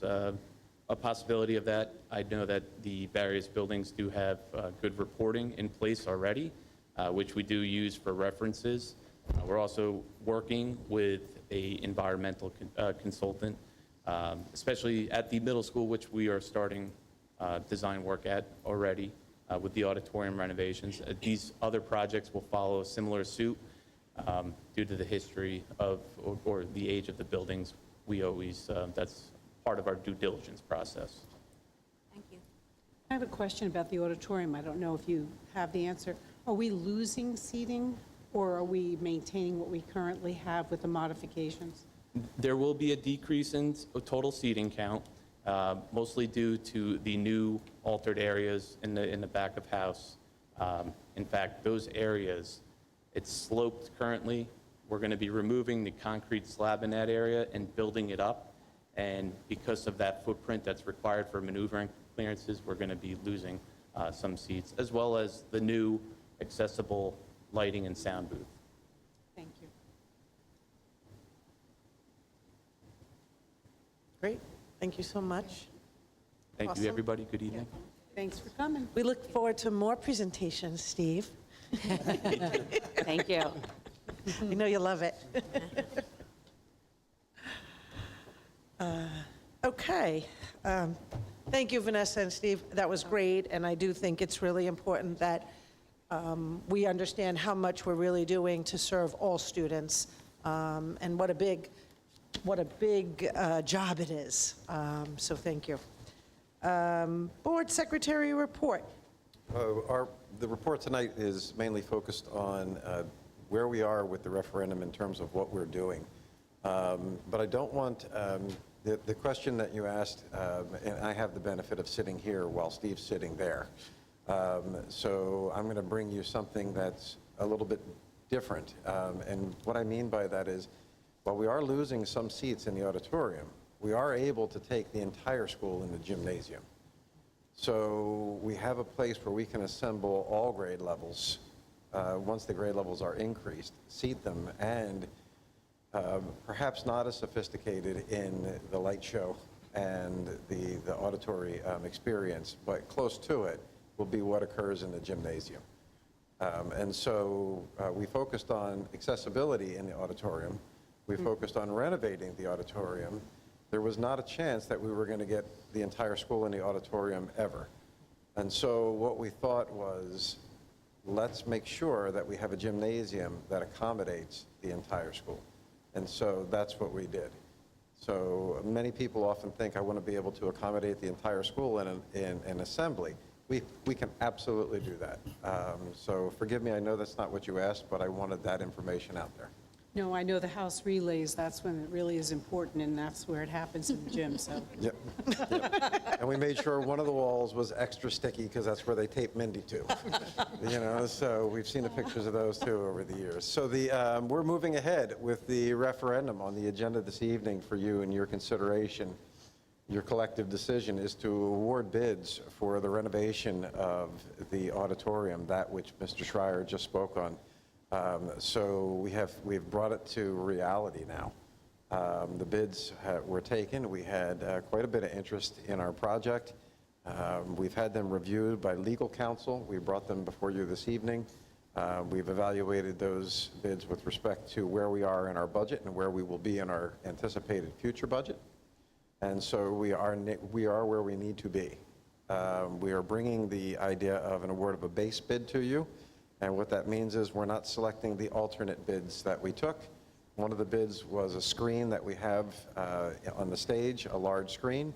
a possibility of that. I know that the various buildings do have good reporting in place already, which we do use for references. We're also working with an environmental consultant, especially at the middle school, which we are starting design work at already with the auditorium renovations. These other projects will follow a similar suit. Due to the history of or the age of the buildings, we always, that's part of our due diligence process. Thank you. I have a question about the auditorium. I don't know if you have the answer. Are we losing seating, or are we maintaining what we currently have with the modifications? There will be a decrease in total seating count, mostly due to the new altered areas in the back of house. In fact, those areas, it's sloped currently. We're going to be removing the concrete slab in that area and building it up. And because of that footprint that's required for maneuvering clearances, we're going to be losing some seats, as well as the new accessible lighting and sound booth. Thank you. Great. Thank you so much. Thank Awesome. you, everybody. Good evening. Thanks for coming. We look forward to more presentations, Steve. Thank you. We know you love it. Okay. Thank you, Vanessa and Steve. That was great, and I do think it's really important that we understand how much we're really doing to serve all students, and what a big job it is. So thank you. Board Secretary report. The report tonight is mainly focused on where we are with the referendum in terms of what we're doing. But I don't want, the question that you asked, and I have the benefit of sitting here while Steve's sitting there. So I'm going to bring you something that's a little bit different. And what I mean by that is, while we are losing some seats in the auditorium, we are able to take the entire school in the gymnasium. So we have a place where we can assemble all grade levels, once the grade levels are increased, seat them, and perhaps not as sophisticated in the light show and the auditory experience, but close to it will be what occurs in the gymnasium. And so we focused on accessibility in the auditorium. We focused on renovating the auditorium. There was not a chance that we were going to get the entire school in the auditorium ever. And so what we thought was, let's make sure that we have a gymnasium that accommodates the entire school. And so that's what we did. So many people often think, I want to be able to accommodate the entire school in an assembly. We can absolutely do that. So forgive me, I know that's not what you asked, but I wanted that information out there. No, I know the house relays, that's when it really is important, and that's where it happens in the gym, so. Yep. Yep. And we made sure one of the walls was extra sticky because that's where they tape Mindy to. So we've seen the pictures of those too over the years. So we're moving ahead with the referendum on the agenda this evening for you and your consideration. Your collective decision is to award bids for the renovation of the auditorium, that which Mr. Schreier just spoke on. So we've brought it to reality now. The bids were taken. We had quite a bit of interest in our project. We've had them reviewed by legal counsel. We brought them before you this evening. We've evaluated those bids with respect to where we are in our budget and where we will be in our anticipated future budget. And so we are where we need to be. We are bringing the idea of an award of a base bid to you. And what that means is we're not selecting the alternate bids that we took. One of the bids was a screen that we have on the stage, a large screen.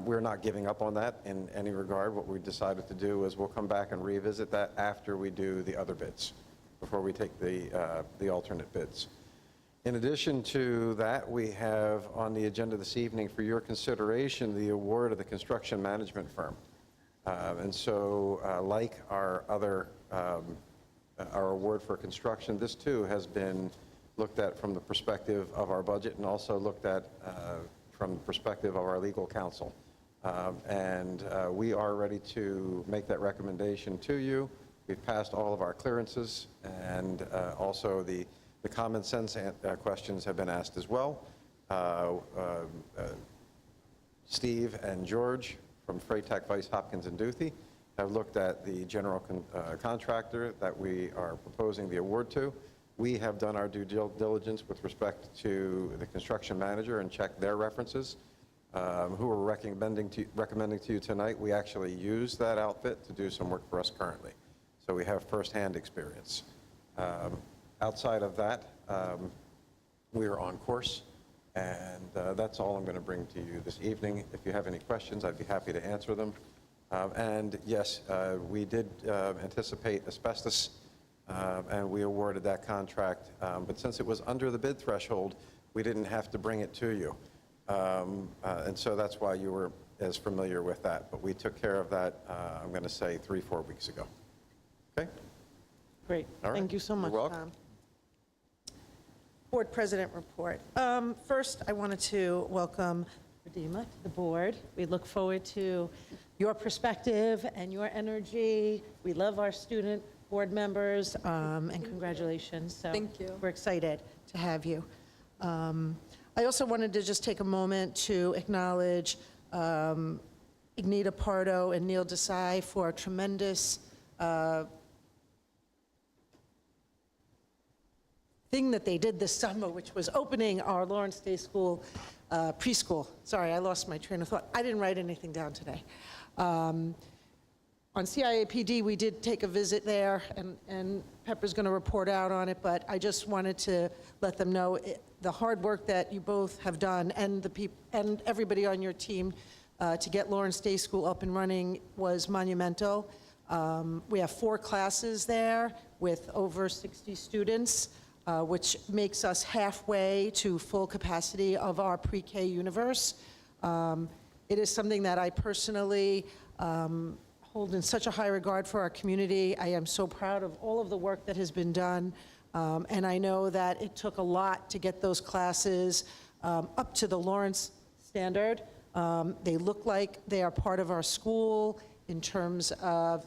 We're not giving up on that in any regard. What we decided to do is we'll come back and revisit that after we do the other bids, before we take the alternate bids. In addition to that, we have on the agenda this evening for your consideration the award of the construction management firm. And so like our other, our award for construction, this too has been looked at from the perspective of our budget and also looked at from the perspective of our legal counsel. We are ready to make that recommendation to you. We've passed all of our clearances, and also the common sense questions have been asked as well. Steve and George from Freytech, Weiss, Hopkins, and Duthie have looked at the general contractor that we are proposing the award to. We have done our due diligence with respect to the construction manager and checked their references. Who we're recommending to you tonight. We actually use that outfit to do some work for us currently. So we have firsthand experience. Outside of that, we are on course, and that's all I'm going to bring to you this evening. If you have any questions, I'd be happy to answer them. And yes, we did anticipate asbestos, and we awarded that contract. But since it was under the bid threshold, we didn't have to bring it to you. And so that's why you were as familiar with that. But we took care of that, I'm going to say 3-4 weeks ago. Okay? Great. All right. Thank you so much, You're welcome. Tom. Board President report. First, I wanted to welcome Radima to the board. We look forward to your perspective and your energy. We love our student board members, and congratulations. So Thank you. We're excited to have you. I also wanted to just take a moment to acknowledge Ignita Pardo and Neil Desai for a tremendous thing that they did this summer, which was opening our Lawrence Day School preschool. Sorry, I lost my train of thought. I didn't write anything down today. On CIAPD, we did take a visit there, and Pepper's going to report out on it, but I just wanted to let them know the hard work that you both have done and and everybody on your team to get Lawrence Day School up and running was monumental. We have 4 classes there with over 60 students, which makes us halfway to full capacity of our pre-K universe. It is something that I personally hold in such a high regard for our community. I am so proud of all of the work that has been done, and I know that it took a lot to get those classes up to the Lawrence standard. They look like they are part of our school in terms of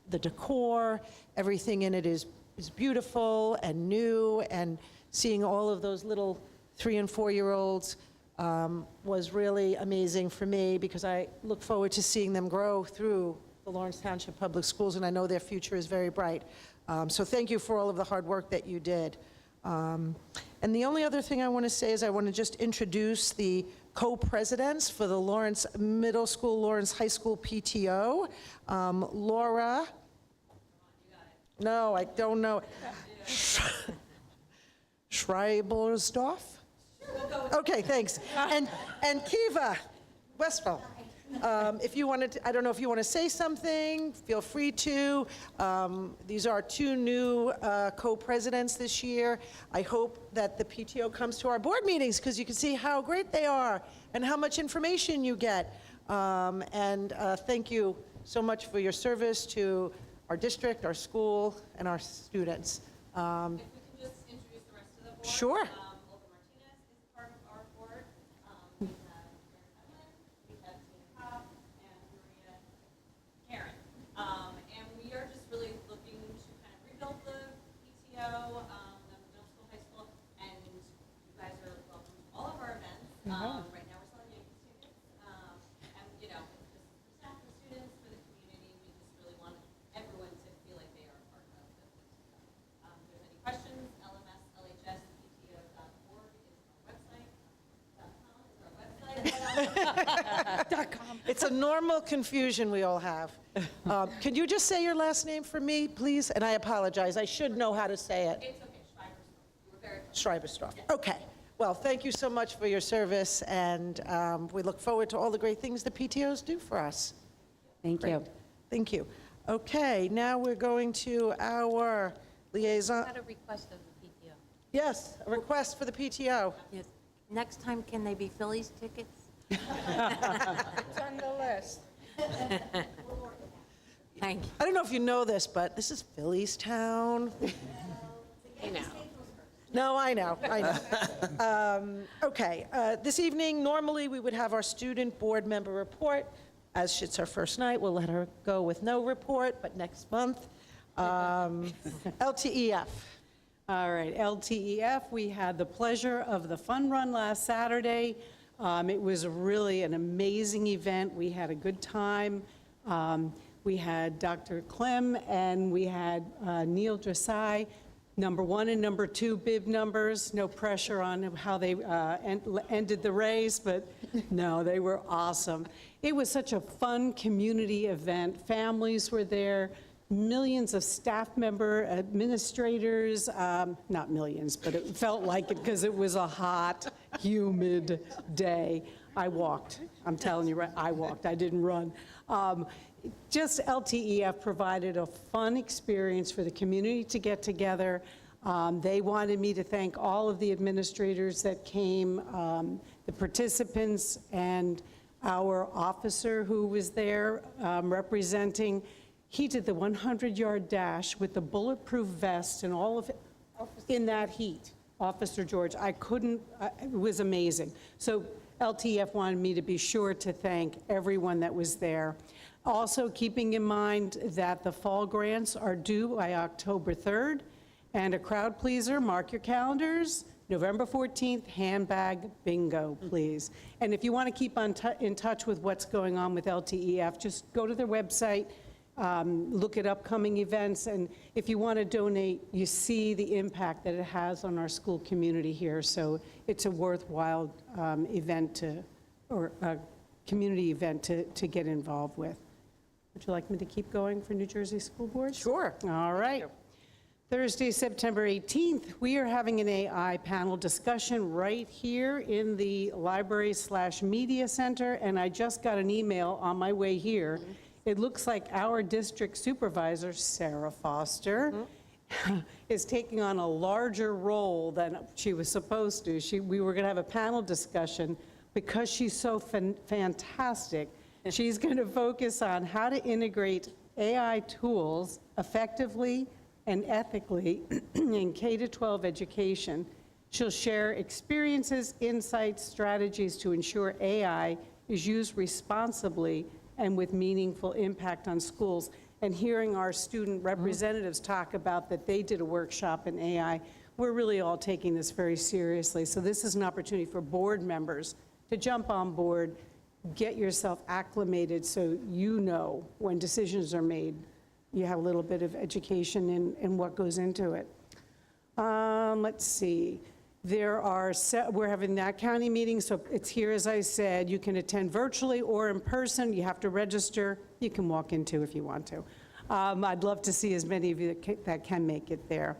the decor. Everything in it is beautiful and new, and seeing all of those little 3- and 4-year-olds was really amazing for me, because I look forward to seeing them grow through the Lawrence Township Public Schools, and I know their future is very bright. So thank you for all of the hard work that you did. And the only other thing I want to say is I want to just introduce the co-presidents for the Lawrence Middle School, Lawrence High School PTO. Laura. No, I don't know. Schreibersdorf? Okay, thanks. And Kiva Westphal. If you wanted to, I don't know if you want to say something, feel free to. These are two new co-presidents this year. I hope that the PTO comes to our board meetings because you can see how great they are and how much information you get. Thank you so much for your service to our district, our school, and our students. If we can just introduce the rest of the board. Sure. Olga Martinez is part of our board. We have Karen Edlin, we have Tina Cobb, and Maria Karen. And we are just really looking to kind of rebuild the PTO, the middle school, high school, and you guys are welcome to all of our events. Right now we're selling Yankees tickets. And, you know, it's just for staff, for students, for the community. We just really want everyone to feel like they are part of the PTO. If there's any questions, lmslhspto.org is our website. It's a normal confusion we all have. Can you just say your last name for me, please? And I apologize, I should know how to say it. It's okay, Schreiberstorff. We're very Schreiberstorff. Okay. Well, thank you so much for your service, and we look forward to all the great things the PTOs do for us. Thank you. Thank you. Okay, now we're going to our liaison. Got a request of the PTO. Yes, a request for the PTO. Yes. Next time, can they be Phillies tickets? It's on the list. Thank you. I don't know if you know this, but this is Phillies Town. I know. No, I know. Okay, this evening, normally we would have our student board member report. As it's her first night, we'll let her go with no report, but next month, LTEF. All right, LTEF, we had the pleasure of the fun run last Saturday. It was really an amazing event. We had a good time. We had Dr. Clem and we had Neil Dressai, number 1 and number 2 bib numbers. No pressure on how they ended the race, but no, they were awesome. It was such a fun community event. Families were there. Millions of staff member, administrators, not millions, but it felt like it because it was a hot, humid day. I walked. I'm telling you, right, I walked. I didn't run. Just LTEF provided a fun experience for the community to get together. They wanted me to thank all of the administrators that came, the participants, and our officer who was there representing. He did the 100-yard dash with the bulletproof vest and all of it in that heat. Officer George, I couldn't, it was amazing. So LTF wanted me to be sure to thank everyone that was there. Also keeping in mind that the fall grants are due by October 3rd, and a crowd pleaser, mark your calendars, November 14th, handbag bingo, please. And if you want to keep in touch with what's going on with LTEF, just go to their website, look at upcoming events, and if you want to donate, you see the impact that it has on our school community here. So it's a worthwhile event or a community event to get involved with. Would you like me to keep going for New Jersey School Board? Sure. All right. Thursday, September 18th, we are having an AI panel discussion right here in the library/media center, and I just got an email on my way here. It looks like our district supervisor, Sarah Foster, is taking on a larger role than she was supposed to. We were going to have a panel discussion because she's so fantastic. She's going to focus on how to integrate AI tools effectively and ethically in K-12 education. She'll share experiences, insights, strategies to ensure AI is used responsibly and with meaningful impact on schools. And hearing our student representatives talk about that they did a workshop in AI, we're really all taking this very seriously. So this is an opportunity for board members to jump on board, get yourself acclimated so you know when decisions are made, you have a little bit of education in what goes into it. Let's see. We're having that county meeting, so it's here, as I said. You can attend virtually or in person. You have to register. You can walk in too if you want to. I'd love to see as many of you that can make it there.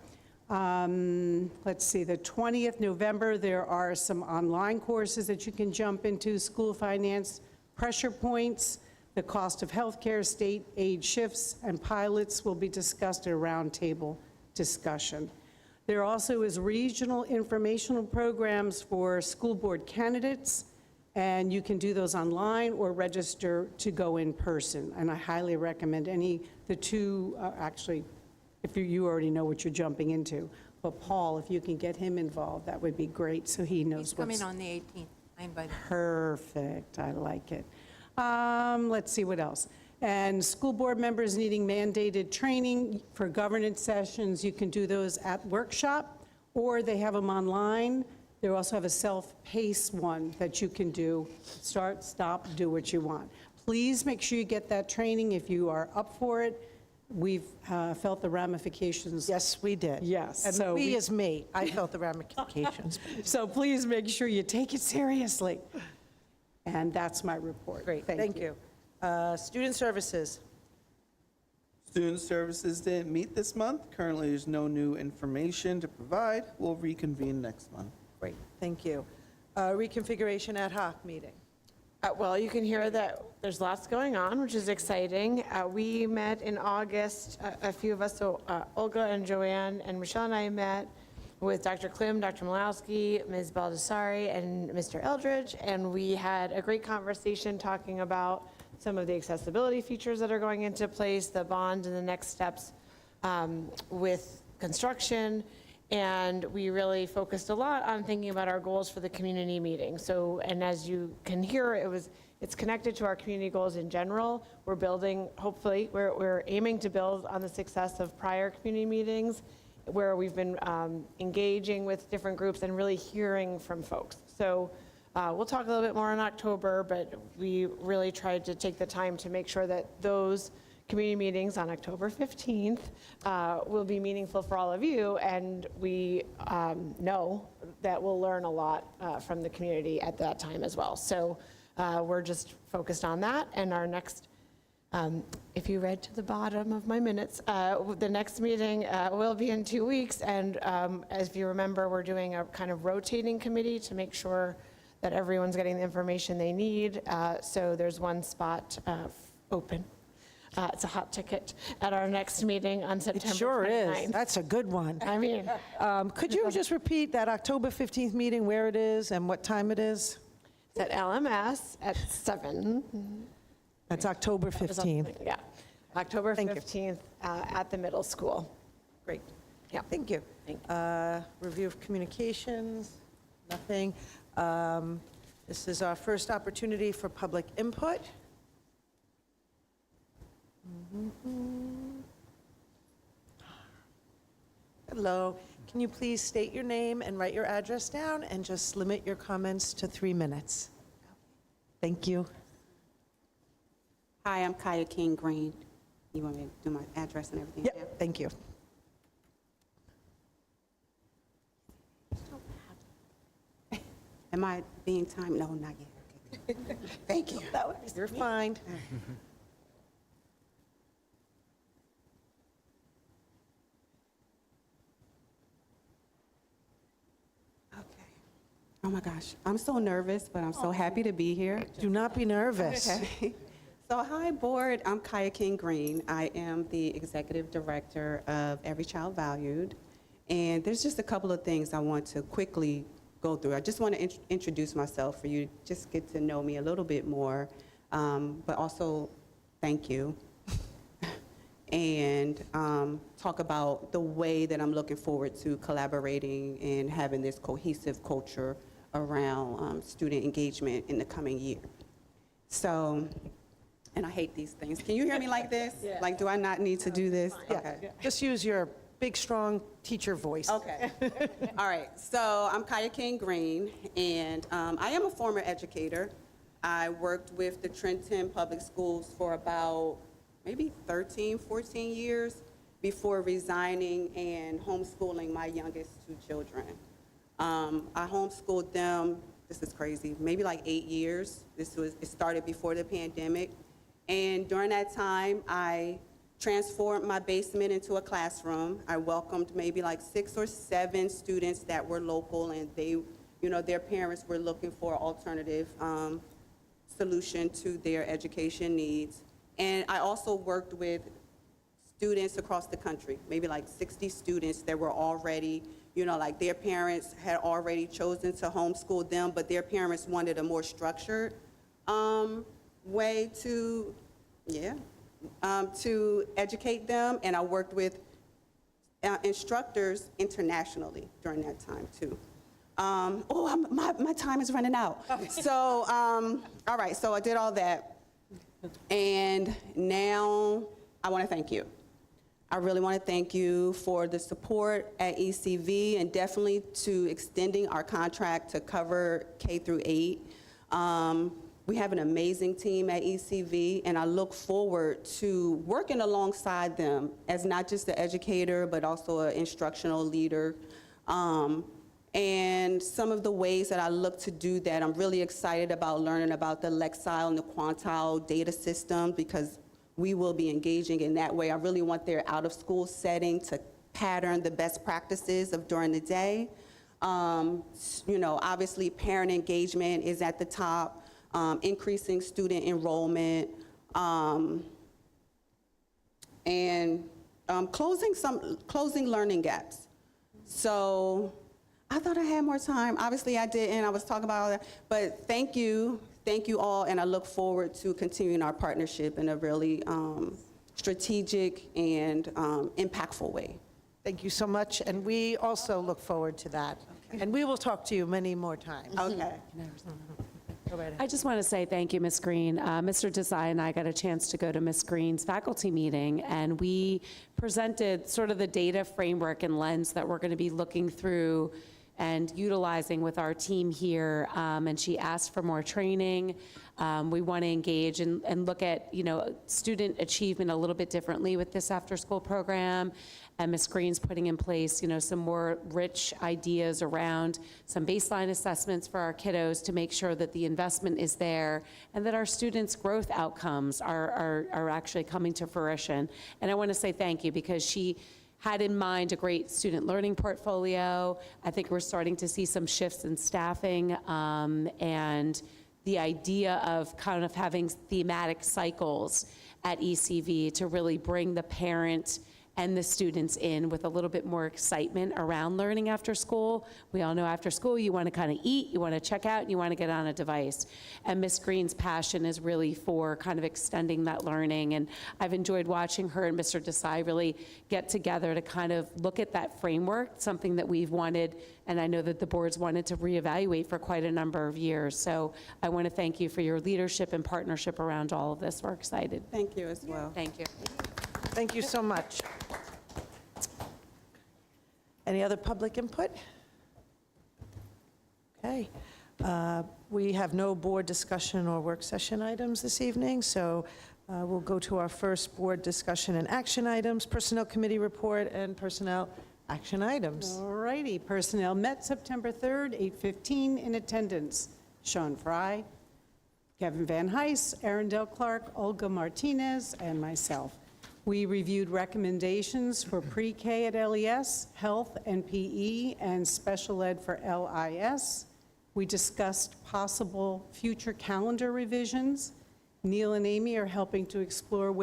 Let's see, the 20th November, there are some online courses that you can jump into, school finance, pressure points, the cost of healthcare, state aid shifts, and pilots will be discussed at a roundtable discussion. There also is regional informational programs for school board candidates, and you can do those online or register to go in person. And I highly recommend the two, actually, if you already know what you're jumping into. But Paul, if you can get him involved, that would be great, so he knows He's what's... coming on the 18th. I invited him. Perfect, I like it. Let's see what else. And school board members needing mandated training for governance sessions, you can do those at workshop, or they have them online. They also have a self-paced one that you can do, start, stop, do what you want. Please make sure you get that training if you are up for it. We've felt the ramifications. Yes, we did. Yes. And so we as me, I felt the ramifications. So please make sure you take it seriously. And that's my report. Great, thank you. Student services. Student services didn't meet this month. Currently, there's no new information to provide. We'll reconvene next month. Great, thank you. Reconfiguration ad hoc meeting. Well, you can hear that there's lots going on, which is exciting. We met in August, a few of us, so Olga and Joanne and Michelle and I met with Dr. Klim, Dr. Malowski, Ms. Baldessari, and Mr. Eldridge, and we had a great conversation talking about some of the accessibility features that are going into place, the bond and the next steps with construction, and we really focused a lot on thinking about our goals for the community meeting. So, and as you can hear, it's connected to our community goals in general. We're building, hopefully, we're aiming to build on the success of prior community meetings, where we've been engaging with different groups and really hearing from folks. So we'll talk a little bit more in October, but we really tried to take the time to make sure that those community meetings on October 15th will be meaningful for all of you, and we know that we'll learn a lot from the community at that time as well. So we're just focused on that, and our next if you read to the bottom of my minutes, the next meeting will be in 2 weeks, and as you remember, we're doing a kind of rotating committee to make sure that everyone's getting the information they need. So there's one spot open. It's a hot ticket at our next meeting on September 29th. It sure is. That's a good one. I mean, could you just repeat that October 15th meeting, where it is and what time it is? it's at LMS at 7. That's October 15th. Yeah, October 15th at the middle school. Great. Yeah. Thank you. Review of communications, nothing. This is our first opportunity for public input. Hello. Can you please state your name and write your address down and just limit your comments to 3 minutes? Thank you. Hi, I'm Kaya King Green. You want me to do my address and everything? Yep, thank you. Am I being timed? No, not yet. Okay. Thank you. You're fine. Okay. Oh my gosh, I'm so nervous, but I'm so happy to be here. Do not be nervous. Okay. So hi, board. I'm Kaya King Green. I am the executive director of Every Child Valued. And there's just a couple of things I want to quickly go through. I just want to introduce myself for you to just get to know me a little bit more, but also thank you. And talk about the way that I'm looking forward to collaborating and having this cohesive culture around student engagement in the coming year. So, and I hate these things. Can you hear me like this? Yeah. Like, do I not need to do this? Yeah. Okay. Just use your big, strong teacher voice. Okay. All right. So I'm Kaya King Green, and I am a former educator. I worked with the Trenton Public Schools for about maybe 13, 14 years before resigning and homeschooling my youngest 2 children. I homeschooled them, this is crazy, maybe like 8 years. It started before the pandemic. And during that time, I transformed my basement into a classroom. I welcomed maybe like 6 or 7 students that were local, and they, their parents were looking for alternative solution to their education needs. And I also worked with students across the country, maybe like 60 students that were already, like their parents had already chosen to homeschool them, but their parents wanted a more structured way to educate them. And I worked with instructors internationally during that time too. My time is running out. So, all right, so I did all that. And now I want to thank you. I really want to thank you for the support at ECV and definitely to extending our contract to cover K through 8. We have an amazing team at ECV, and I look forward to working alongside them as not just an educator, but also an instructional leader. And some of the ways that I look to do that, I'm really excited about learning about the Lexile and the Quantile data system because we will be engaging in that way. I really want their out-of-school setting to pattern the best practices of during the day. Obviously parent engagement is at the top, increasing student enrollment, and closing learning gaps. So I thought I had more time. Obviously I didn't, I was talking about all that, but thank you all, and I look forward to continuing our partnership in a really strategic and impactful way. Thank you so much, and we also look forward to that. Okay. And we will talk to you many more times. Okay. Go right ahead. I just want to say thank you, Ms. Green. Mr. Desai and I got a chance to go to Ms. Green's faculty meeting, and we presented sort of the data framework and lens that we're going to be looking through and utilizing with our team here, and she asked for more training. We want to engage and look at, student achievement a little bit differently with this after-school program. And Ms. Green's putting in place, some more rich ideas around some baseline assessments for our kiddos to make sure that the investment is there and that our students' growth outcomes are actually coming to fruition. And I want to say thank you because she had in mind a great student learning portfolio. I think we're starting to see some shifts in staffing, and the idea of kind of having thematic cycles at ECV to really bring the parent and the students in with a little bit more excitement around learning after school. We all know after school you want to kind of eat, you want to check out, and you want to get on a device. And Ms. Green's passion is really for kind of extending that learning. And I've enjoyed watching her and Mr. Desai really get together to kind of look at that framework, something that we've wanted, and I know that the board's wanted to reevaluate for quite a number of years. So I want to thank you for your leadership and partnership around all of this. We're excited. Thank you as well. Thank you. Thank you so much. Any other public input? Okay. We have no board discussion or work session items this evening, so we'll go to our first board discussion and action items, Personnel Committee report and personnel action items. All righty, personnel met September 3rd, 8:15 in attendance. Sean Fry, Kevin Van Heis, Arundel Clark, Olga Martinez, and myself. We reviewed recommendations for pre-K at LES, health and PE, and special ed for LIS. We discussed possible future calendar revisions. Neil and Amy are helping to explore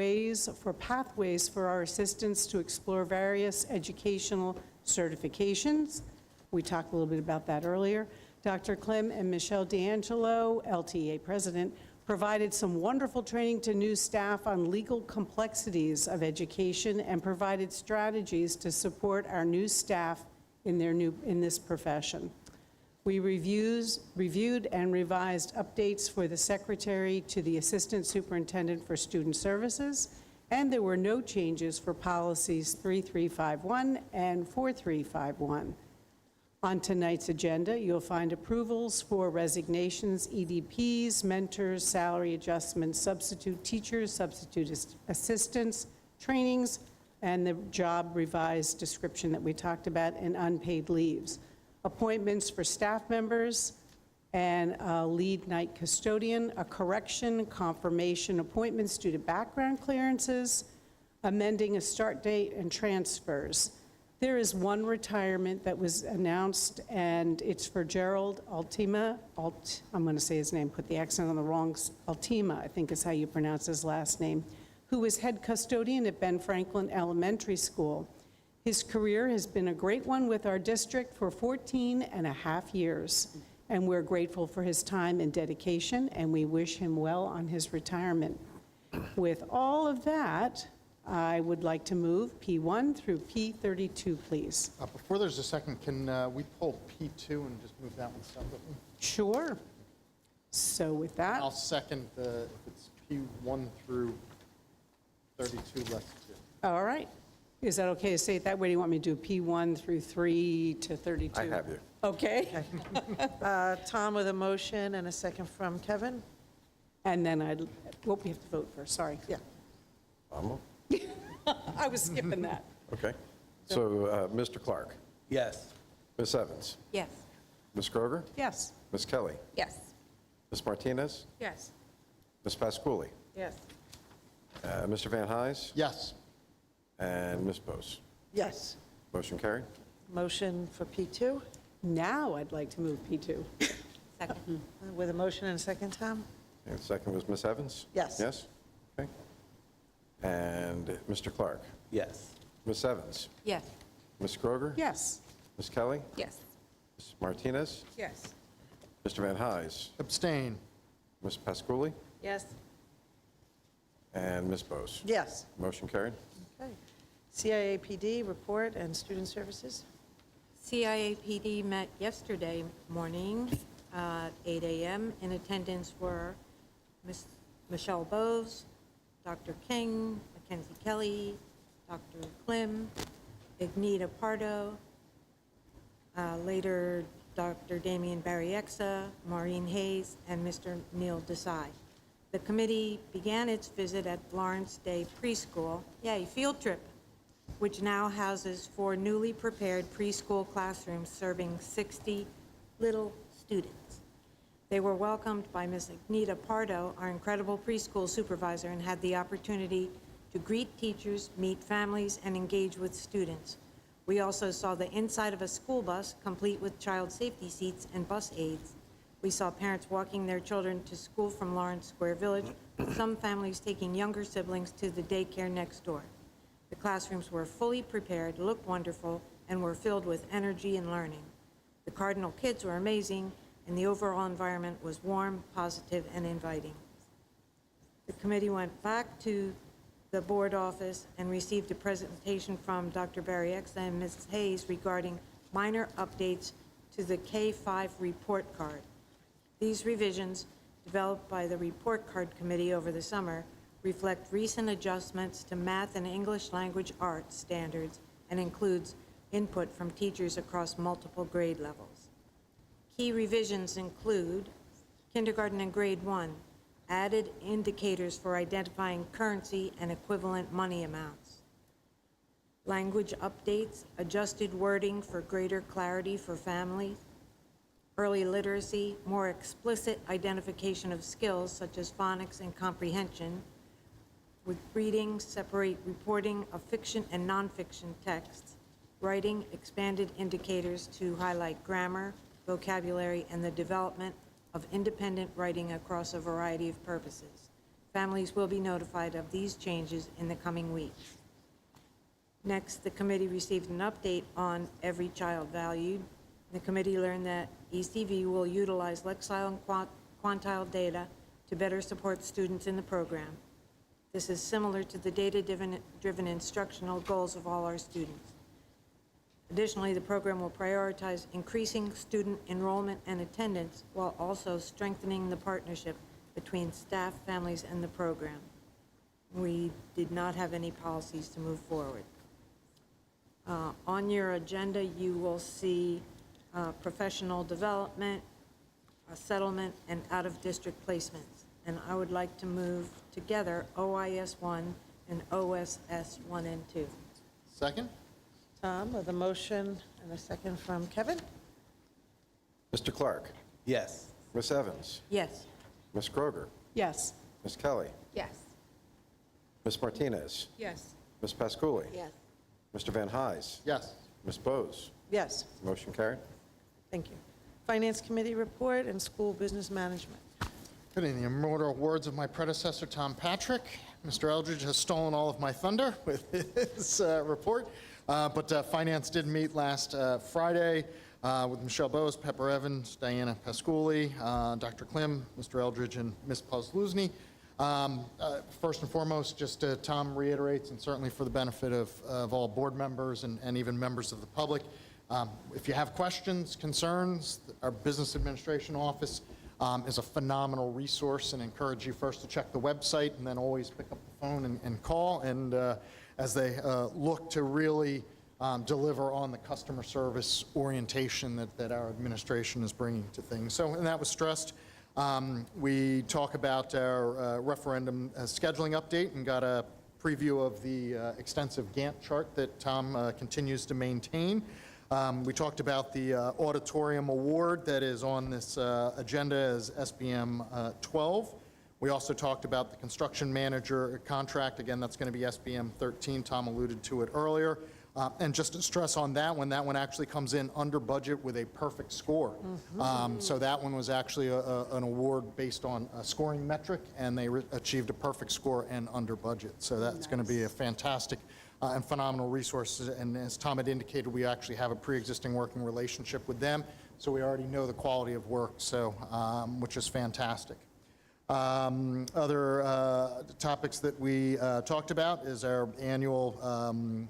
pathways for our assistants to explore various educational certifications. We talked a little bit about that earlier. Dr. Klim and Michelle D'Angelo, LTA president, provided some wonderful training to new staff on legal complexities of education and provided strategies to support our new staff in this profession. We reviewed and revised updates for the secretary to the assistant superintendent for student services, and there were no changes for policies 3351 and 4351. On tonight's agenda, you'll find approvals for resignations, EDPs, mentors, salary adjustments, substitute teachers, substitute assistants, trainings, and the job revised description that we talked about, and unpaid leaves. Appointments for staff members and a lead night custodian, a correction, confirmation appointments due to background clearances, amending a start date, and transfers. There is one retirement that was announced, and it's for Gerald Altima. I'm going to say his name, put the accent on the wrong, Altima, I think is how you pronounce his last name, who was head custodian at Ben Franklin Elementary School. His career has been a great one with our district for 14 and a half years, and we're grateful for his time and dedication, and we wish him well on his retirement. With all of that, I would like to move P1 through P32, please. Before there's a second, can we pull P2 and just move that one separately? Sure. So with that, I'll second if it's P1 through 32 less 2. all right. Is that okay to say it that way? Do you want me to do P1 through 3 to 32? I have you. Okay. Tom with a motion and a second from Kevin. And then we have to vote first, sorry. Yeah. I was skipping that. Okay. So, Mr. Clark, Yes. Ms. Evans, Yes. Ms. Kroger, Yes. Ms. Kelly, Yes. Ms. Martinez, Yes. Ms. Pasquuli, Yes. Mr. Van Hise, Yes. and Ms. Bose. Yes. Motion carried. Motion for P2 Now I'd like to move P2. Second. with a motion and a second, Tom? And second was Ms. Evans? Yes. Yes? Okay. And Mr. Clark, Yes. Ms. Evans, Yes. Ms. Kroger, Yes. Ms. Kelly, Yes. Ms. Martinez, Yes. Mr. Van Hise, Abstain. Ms. Pasquuli, Yes. and Ms. Bose. Yes. Motion carried. Okay. CIAPD report and student services. CIAPD met yesterday morning at 8 a.m. In attendance were Ms. Michelle Bose, Dr. King, Mackenzie Kelly, Dr. Klim, Ignita Pardo, later Dr. Damian Barriexia, Maureen Hayes, and Mr. Neil Desai. The committee began its visit at Lawrence Day Preschool, yay, field trip, which now houses 4 newly prepared preschool classrooms serving 60 little students. They were welcomed by Ms. Ignita Pardo, our incredible preschool supervisor, and had the opportunity to greet teachers, meet families, and engage with students. We also saw the inside of a school bus, complete with child safety seats and bus aids. We saw parents walking their children to school from Lawrence Square Village, with some families taking younger siblings to the daycare next door. The classrooms were fully prepared, looked wonderful, and were filled with energy and learning. The Cardinal kids were amazing, and the overall environment was warm, positive, and inviting. The committee went back to the board office and received a presentation from Dr. Barriexia and Ms. Hayes regarding minor updates to the K-5 report card. These revisions, developed by the report card committee over the summer, reflect recent adjustments to math and English language arts standards and includes input from teachers across multiple grade levels. Key revisions include kindergarten and grade 1, added indicators for identifying currency and equivalent money amounts. Language updates, adjusted wording for greater clarity for families. Early literacy, more explicit identification of skills such as phonics and comprehension. With reading, separate reporting of fiction and nonfiction texts. Writing, expanded indicators to highlight grammar, vocabulary, and the development of independent writing across a variety of purposes. Families will be notified of these changes in the coming weeks. Next, the committee received an update on Every Child Valued. The committee learned that ECV will utilize Lexile and quantile data to better support students in the program. This is similar to the data-driven instructional goals of all our students. Additionally, the program will prioritize increasing student enrollment and attendance while also strengthening the partnership between staff, families, and the program. We did not have any policies to move forward. On your agenda, you will see professional development, settlement, and out-of-district placements. And I would like to move together OIS 1 and OSS 1 and 2. Second? Tom, with a motion and a second from Kevin? Mr. Clark, Yes. Ms. Evans, Yes. Ms. Kroger, Yes. Ms. Kelly, Yes. Ms. Martinez, Yes. Ms. Pasquuli, Yes. Mr. Van Hise, Yes. Ms. Bowes? Yes, Motion carried. thank you. Finance Committee report and school business management. Good. In the immortal words of my predecessor, Tom Patrick, Mr. Eldridge has stolen all of my thunder with his report. But Finance did meet last Friday with Michelle Bowes, Pepper Evans, Diana Pasculi, Dr. Klim, Mr. Eldridge, and Ms. Pozluzny. First and foremost, just Tom reiterates, and certainly for the benefit of all board members and even members of the public, if you have questions, concerns, our business administration office is a phenomenal resource, and encourage you first to check the website and then always pick up the phone and call, and as they look to really deliver on the customer service orientation that our administration is bringing to things. So, and that was stressed. We talk about our referendum scheduling update and got a preview of the extensive Gantt chart that Tom continues to maintain. We talked about the auditorium award that is on this agenda as SBM 12. We also talked about the construction manager contract. Again, that's going to be SBM 13. Tom alluded to it earlier. And just to stress on that one actually comes in under budget with a perfect score. So that one was actually an award based on a scoring metric, and they achieved a perfect score and under budget. So that's going to be a fantastic and phenomenal resource. And as Tom had indicated, we actually have a pre-existing working relationship with them, so we already know the quality of work, so which is fantastic. Other topics that we talked about is our annual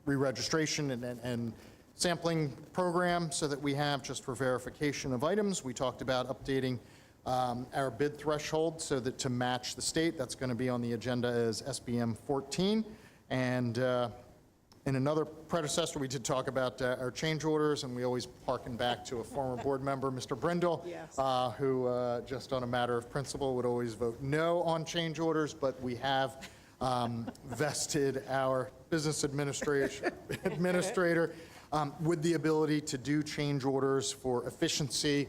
re-registration and sampling program, so that we have just for verification of items. We talked about updating our bid threshold so that to match the state. That's going to be on the agenda as SBM 14. And in another predecessor, we did talk about our change orders, and we always harken back to a former board member, Mr. Brindle, who just on a matter of principle would always vote no on change orders, but we have vested our business administrator with the ability to do change orders for efficiency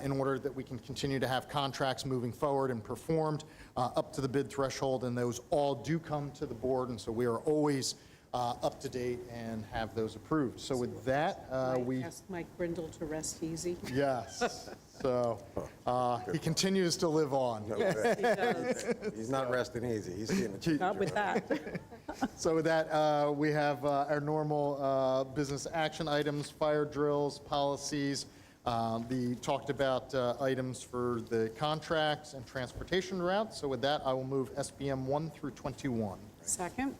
in order that we can continue to have contracts moving forward and performed up to the bid threshold, and those all do come to the board, and so we are always up to date and have those approved. So with that, we Ask Mike Brindle to rest easy. yes. So he continues to live on. He's not resting easy. He's seeing the future. Not with that. So with that, we have our normal business action items, fire drills, policies, the talked about items for the contracts and transportation routes. So with that, I will move SBM 1 through 21. Second?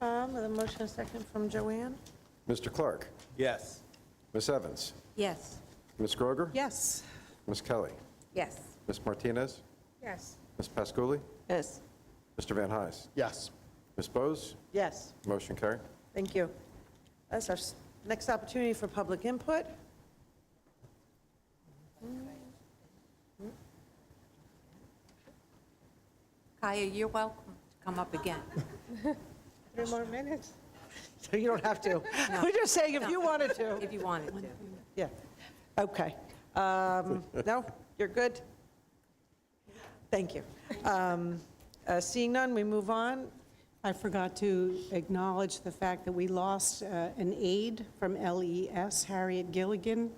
Tom, with a motion and second from Joanne? Mr. Clark? Yes. Ms. Evans? Yes. Ms. Groger? Yes. Ms. Kelly? Yes. Ms. Martinez? Yes. Ms. Pasculi? Yes. Mr. Van Hise? Yes. Ms. Bowes? Yes, Motion carried. thank you. That's our next opportunity for public input. Kaya, you're welcome to come up again. 3 more minutes. So you don't have to. We're just saying if you wanted to. If you wanted to. Yeah, okay. No, you're good? Thank you. Seeing none, we move on. I forgot to acknowledge the fact that we lost an aide from LES, Harriet Gilligan.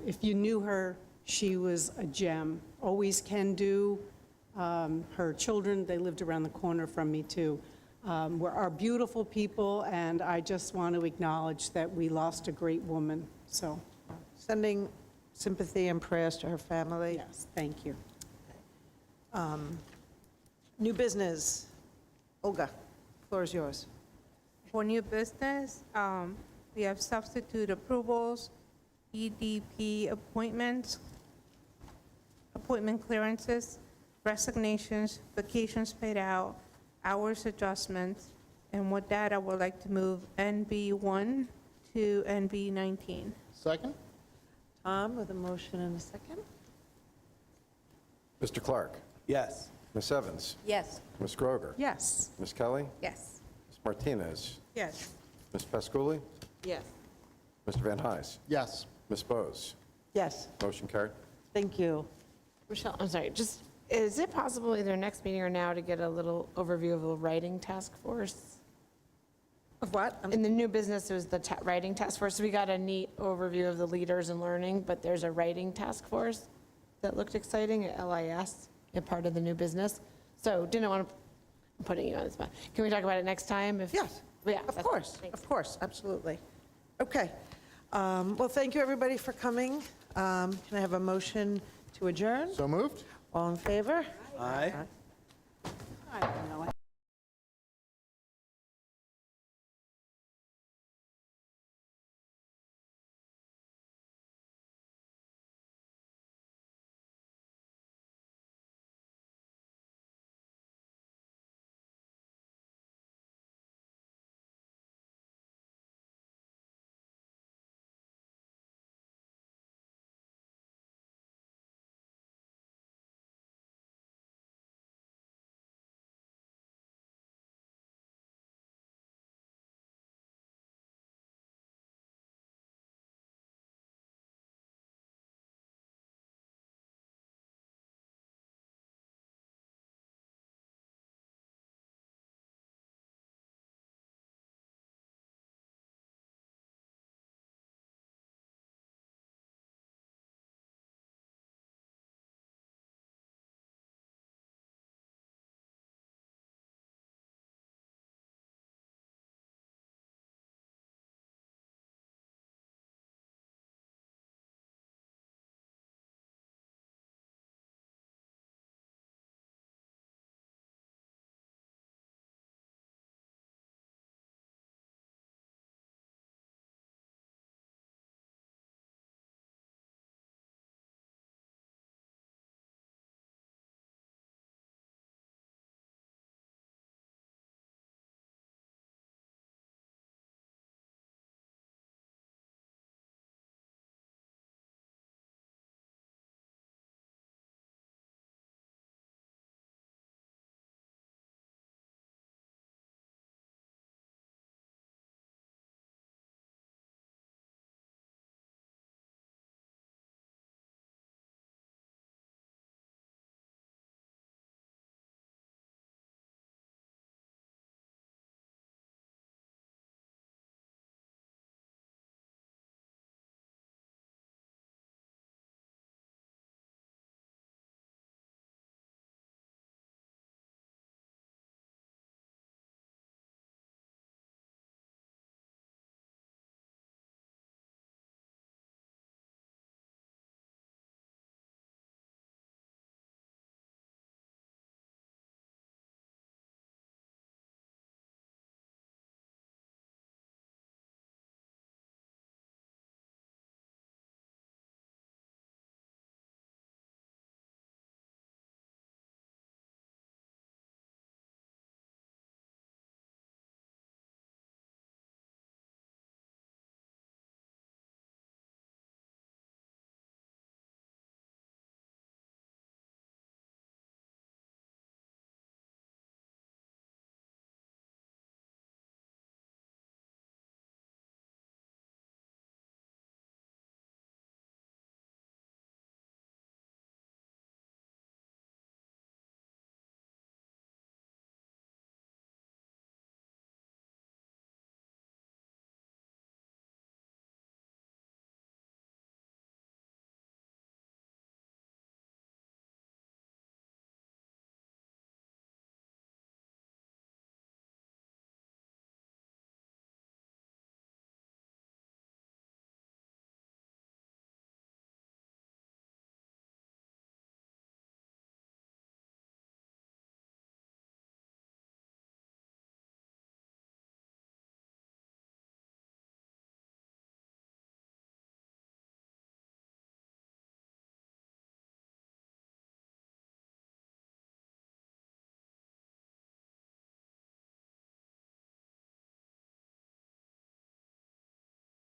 If you knew her, she was a gem, always can do. Her children, they lived around the corner from me too, are beautiful people, and I just want to acknowledge that we lost a great woman, so. Sending sympathy and prayers to her family. Yes, thank you. New business. Olga, floor is yours. For new business, we have substitute approvals, EDP appointments, appointment clearances, resignations, vacations paid out, hours adjustments, and with that, I would like to move NB1 to NB19. Second? Tom, with a motion and a second. Mr. Clark? Yes. Ms. Evans? Yes. Ms. Groger? Yes. Ms. Kelly? Yes. Ms. Martinez? Yes. Ms. Pasculi? Yes. Mr. Van Hise? Yes. Ms. Bowes? Yes, Motion carried. thank you. Michelle, I'm sorry, just, is it possible either next meeting or now to get a little overview of the writing task force? Of what? In the new business, it was the writing task force. So we got a neat overview of the leaders in learning, but there's a writing task force that looked exciting at LIS, a part of the new business. So didn't want to, I'm putting you on the spot. Can we talk about it next time? Yes, Yeah. of course, absolutely. Okay. Well, thank you, everybody, for coming. Can I have a motion to adjourn? So moved? All in favor? Aye. I don't know.